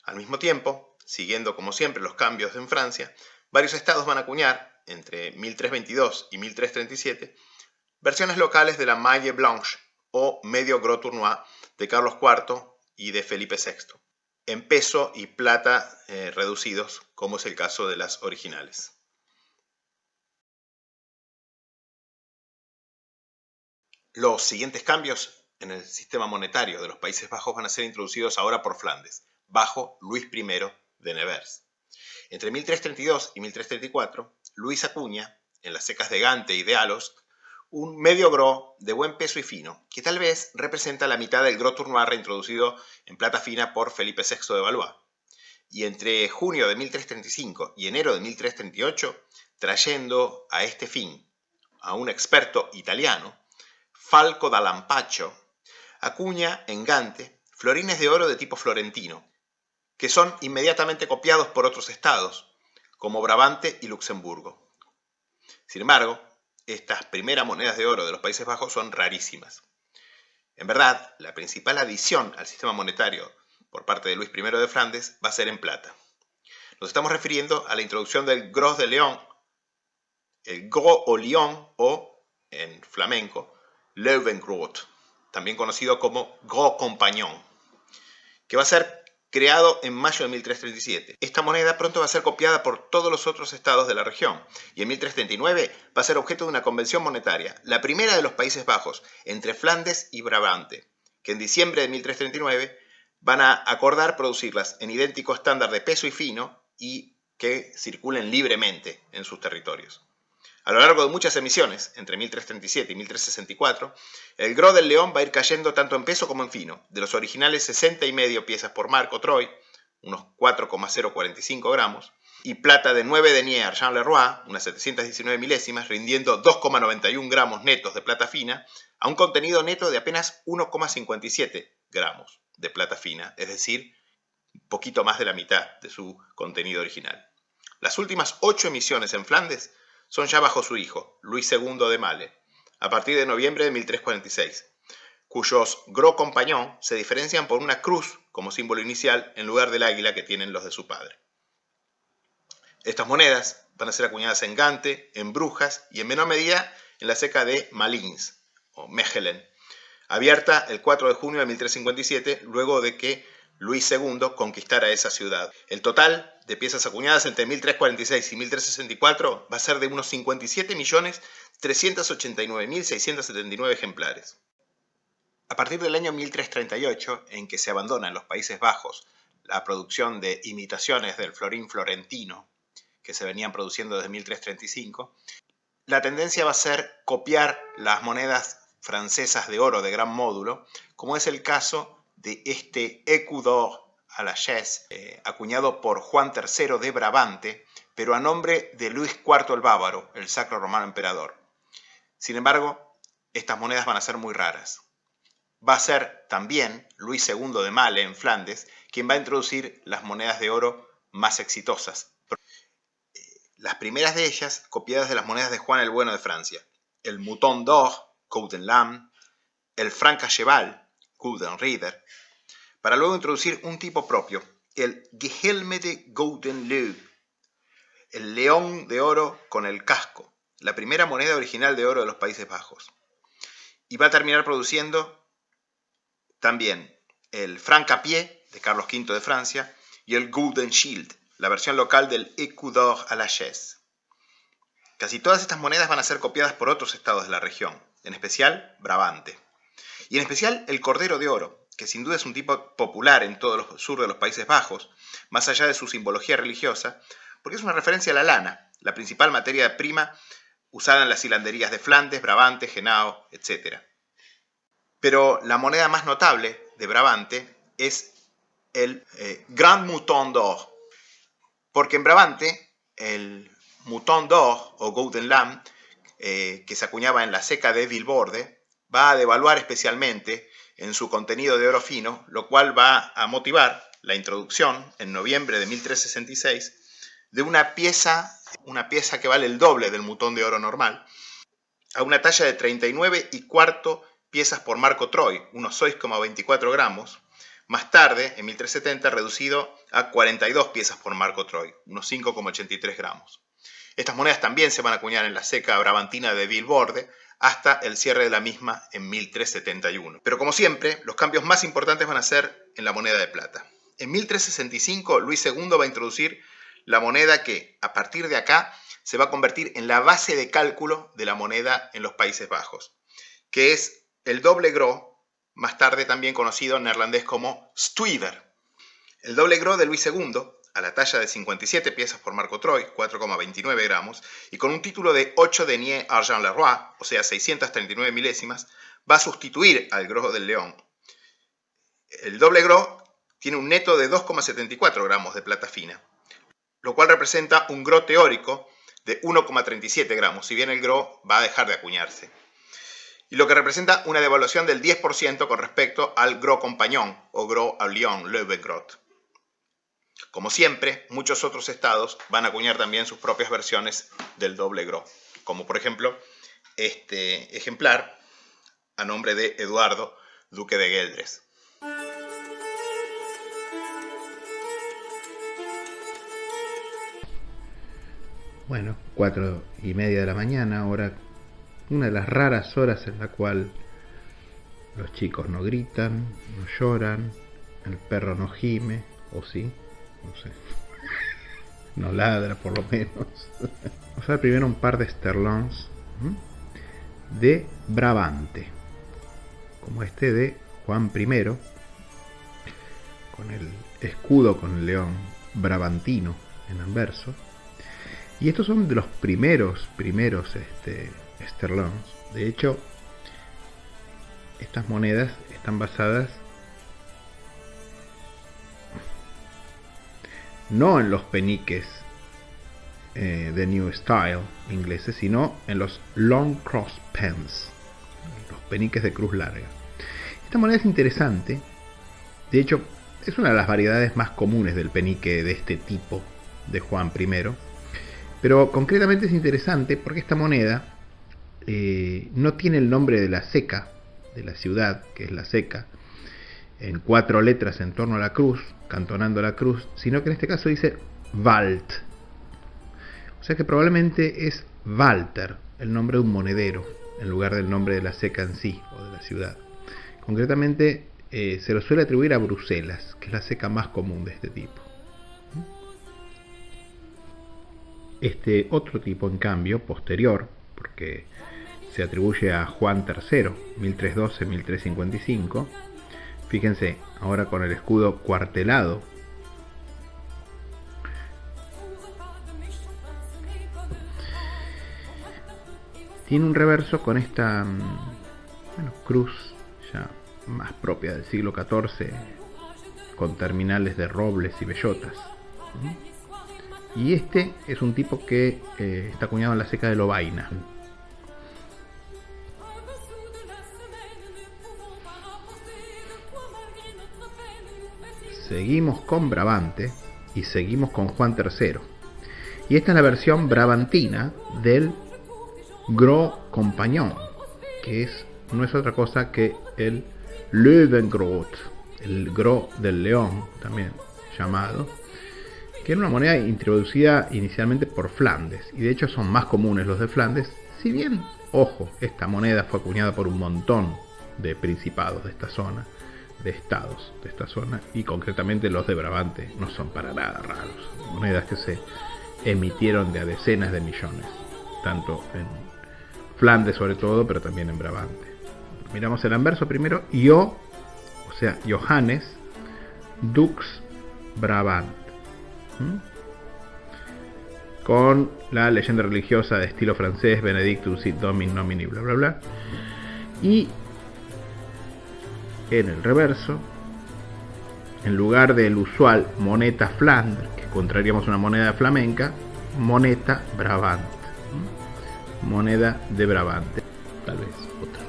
Speaker 1: Al mismo tiempo, siguiendo como siempre los cambios en Francia, varios estados van a acuñar, entre 1322 y 1337, versiones locales de la maille blanche o medio gros tournois de Carlos IV y de Felipe VI. en peso y plata reducidos, como es el caso de las originales. Los siguientes cambios en el sistema monetario de los Países Bajos van a ser introducidos ahora por Flandes, bajo Luis I de Nevers. Entre 1332 y 1334, Luis acuña, en las secas de Gante y de Alost, un medio gros de buen peso y fino, que tal vez representa la mitad del gros tournois reintroducido en plata fina por Felipe VI de Valois. Y entre junio de 1335 y enero de 1338, trayendo a este fin a un experto italiano, Falco da Lampaccio, acuña en Gante florines de oro de tipo florentino, que son inmediatamente copiados por otros estados, como Brabante y Luxemburgo. Sin embargo, estas primeras monedas de oro de los Países Bajos son rarísimas. En verdad, la principal adición al sistema monetario por parte de Luis I de Flandes va a ser en plata. Nos estamos refiriendo a la introducción del Gros de León, el Gros o Lion o, en flamenco, Löwengrot, también conocido como Gros Compagnon, que va a ser creado en mayo de 1337. Esta moneda pronto va a ser copiada por todos los otros estados de la región y en 1339 va a ser objeto de una convención monetaria, la primera de los Países Bajos, entre Flandes y Brabante, que en diciembre de 1339 van a acordar producirlas en idéntico estándar de peso y fino y que circulen libremente en sus territorios. A lo largo de muchas emisiones, entre 1337 y 1364, el Gros del León va a ir cayendo tanto en peso como en fino, de los originales 60,5 piezas por marco Troy, unos 4,045 gramos, y plata de 9 deniers Argent Leroy, unas 719 milésimas, rindiendo 2,91 gramos netos de plata fina, a un contenido neto de apenas 1,57 gramos de plata fina, es decir, un poquito más de la mitad de su contenido original. Las últimas 8 emisiones en Flandes son ya bajo su hijo, Luis II de Male, a partir de noviembre de 1346, cuyos Gros Compagnon se diferencian por una cruz como símbolo inicial en lugar del águila que tienen los de su padre. Estas monedas van a ser acuñadas en Gante, en Brujas y en menor medida en la ceca de Malines o Mechelen, abierta el 4 de junio de 1357, luego de que Luis II conquistara esa ciudad. El total de piezas acuñadas entre 1346 y 1364 va a ser de unos 57.389.679 ejemplares. A partir del año 1338, en que se abandona en los Países Bajos la producción de imitaciones del florín florentino que se venían produciendo desde 1335, la tendencia va a ser copiar las monedas francesas de oro de gran módulo, como es el caso de este écu d'or à la chaise, acuñado por Juan III de Brabante, pero a nombre de Luis IV el Bávaro, el Sacro Romano Emperador. Sin embargo, estas monedas van a ser muy raras. Va a ser también Luis II de Male en Flandes quien va a introducir las monedas de oro más exitosas. Las primeras de ellas copiadas de las monedas de Juan el Bueno de Francia, el Mouton d'Or, Golden Lamb, el franc à cheval, Golden Rider, para luego introducir un tipo propio, el Gehelmete Golden Leeuw, el león de oro con el casco, la primera moneda original de oro de los Países Bajos. Y va a terminar produciendo también el franc à pied de Carlos V de Francia y el Golden Shield, la versión local del écu d'or à la chaise. Casi todas estas monedas van a ser copiadas por otros estados de la región, en especial Brabante. Y en especial el Cordero de Oro, que sin duda es un tipo popular en todo el sur de los Países Bajos, más allá de su simbología religiosa, porque es una referencia a la lana, la principal materia prima usada en las hilanderías de Flandes, Brabante, Henao, etc. Pero la moneda más notable de Brabante es el Grand Mouton d'Or, porque en Brabante el Mouton d'Or o Golden Lamb, que se acuñaba en la ceca de Vilborde, va a devaluar especialmente en su contenido de oro fino, lo cual va a motivar la introducción en noviembre de 1366 de una pieza que vale el doble del Mouton de oro normal, a una talla de 39 y cuarto piezas por marco Troy, unos 6,24 gramos, más tarde, en 1370, reducido a 42 piezas por marco Troy, unos 5,83 gramos. Estas monedas también se van a acuñar en la ceca brabantina de Vilborde hasta el cierre de la misma en 1371. Pero como siempre, los cambios más importantes van a ser en la moneda de plata. En 1365, Luis II va a introducir la moneda que, a partir de acá, se va a convertir en la base de cálculo de la moneda en los Países Bajos, que es el doble gro, más tarde también conocido en neerlandés como stuiver. El doble gro de Luis II, a la talla de 57 piezas por Marco Troy, 4,29 gramos, y con un título de 8 deniers argent le roi, o sea, 639 milésimas, va a sustituir al gro del león. El doble gro tiene un neto de 2,74 gramos de plata fina, lo cual representa un gro teórico de 1,37 gramos, si bien el gro va a dejar de acuñarse. Y lo que representa una devaluación del 10% con respecto al gros compagnon o gros à Lyon, Löwengrot. Como siempre, muchos otros estados van a acuñar también sus propias versiones del doble gros, como por ejemplo este ejemplar a nombre de Eduardo, duque de Gueldres.
Speaker 2: Bueno, 4:30 de la mañana, ahora una de las raras horas en la cual los chicos no gritan, no lloran, el perro no gime, o sí, no sé, no ladra por lo menos. Vamos a ver primero un par de sterlons de Brabante, como este de Juan I, con el escudo con el león brabantino en anverso. Y estos son de los primeros sterlons. De hecho, estas monedas están basadas no en los peniques de New Style ingleses, sino en los Long Cross Pence, los peniques de cruz larga. Esta moneda es interesante. De hecho, es una de las variedades más comunes del penique de este tipo de Juan I. Pero concretamente es interesante porque esta moneda no tiene el nombre de la ceca, de la ciudad, que es la ceca, en 4 letras en torno a la cruz, cantonando la cruz, sino que en este caso dice Wald. O sea que probablemente es Walter, el nombre de un monedero, en lugar del nombre de la ceca en sí, o de la ciudad. Concretamente se lo suele atribuir a Bruselas, que es la ceca más común de este tipo. Este otro tipo, en cambio, posterior, porque se atribuye a Juan III, 1312-1355, fíjense, ahora con el escudo cuartelado, tiene un reverso con esta cruz ya más propia del siglo XIV, con terminales de robles y bellotas. Y este es un tipo que está acuñado en la ceca de Lovaina. Seguimos con Brabante y seguimos con Juan III. Y esta es la versión brabantina del Gros Compagnon, que no es otra cosa que el Löwengrot, el Gros del León, también llamado, que era una moneda introducida inicialmente por Flandes, y de hecho son más comunes los de Flandes, si bien, ojo, esta moneda fue acuñada por un montón de principados de esta zona, de estados de esta zona, y concretamente los de Brabante no son para nada raros, monedas que se emitieron de a decenas de millones, tanto en Flandes sobre todo, pero también en Brabante. Miramos el anverso primero, o sea, Johannes Dux Brabant, con la leyenda religiosa de estilo francés, Benedictus sit Domin nomini bla bla bla, y en el reverso, en lugar del usual moneta Flandre, que encontraríamos una moneda flamenca, moneta Brabant, moneda de Brabante, tal vez otra.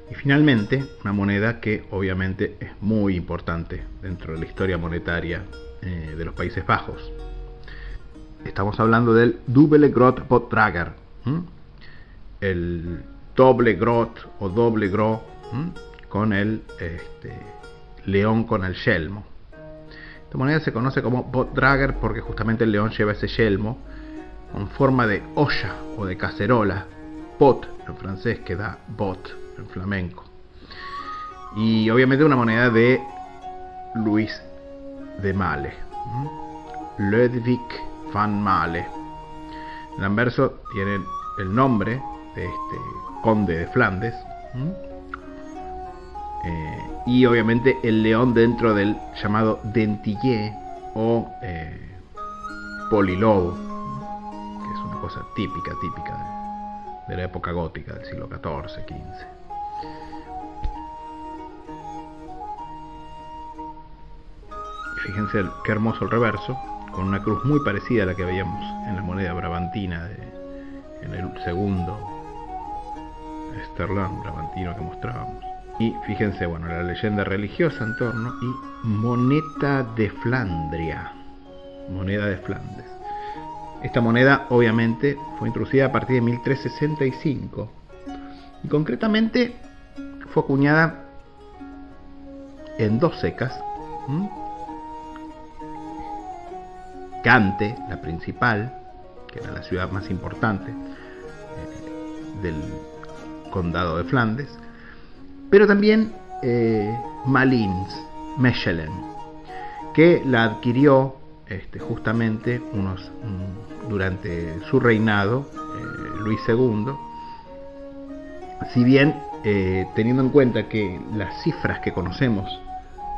Speaker 2: Y finalmente, una moneda que obviamente es muy importante dentro de la historia monetaria de los Países Bajos. Estamos hablando del Dubbele Grot Botdrager, el doble grot o doble gro, con el león con el yelmo. Esta moneda se conoce como Botdrager porque justamente el león lleva ese yelmo con forma de olla o de cacerola, pot en francés, que da bot en flamenco. Y obviamente una moneda de Luis de Male, Ludwig van Male. El anverso tiene el nombre de este conde de Flandes, y obviamente el león dentro del llamado dentillet o polilobo, que es una cosa típica de la época gótica del siglo XIV, XV. Fíjense qué hermoso el reverso, con una cruz muy parecida a la que veíamos en la moneda brabantina en el segundo esterlán brabantino que mostrábamos. Y fíjense, bueno, la leyenda religiosa en torno, y moneda de Flandria, moneda de Flandes. Esta moneda obviamente fue introducida a partir de 1365 y concretamente fue acuñada en 2 secas. Gante, la principal, que era la ciudad más importante del condado de Flandes, pero también Malines, Mechelen, que la adquirió justamente durante su reinado, Luis II. Si bien teniendo en cuenta que las cifras que conocemos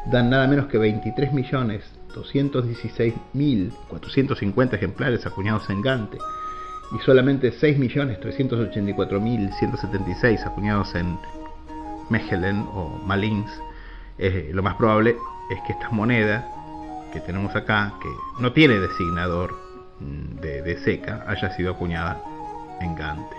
Speaker 2: dan nada menos que 23.216.450 ejemplares acuñados en Gante y solamente 6.384.176 acuñados en Mechelen o Malines, lo más probable es que esta moneda que tenemos acá, que no tiene designador de seca, haya sido acuñada en Gante.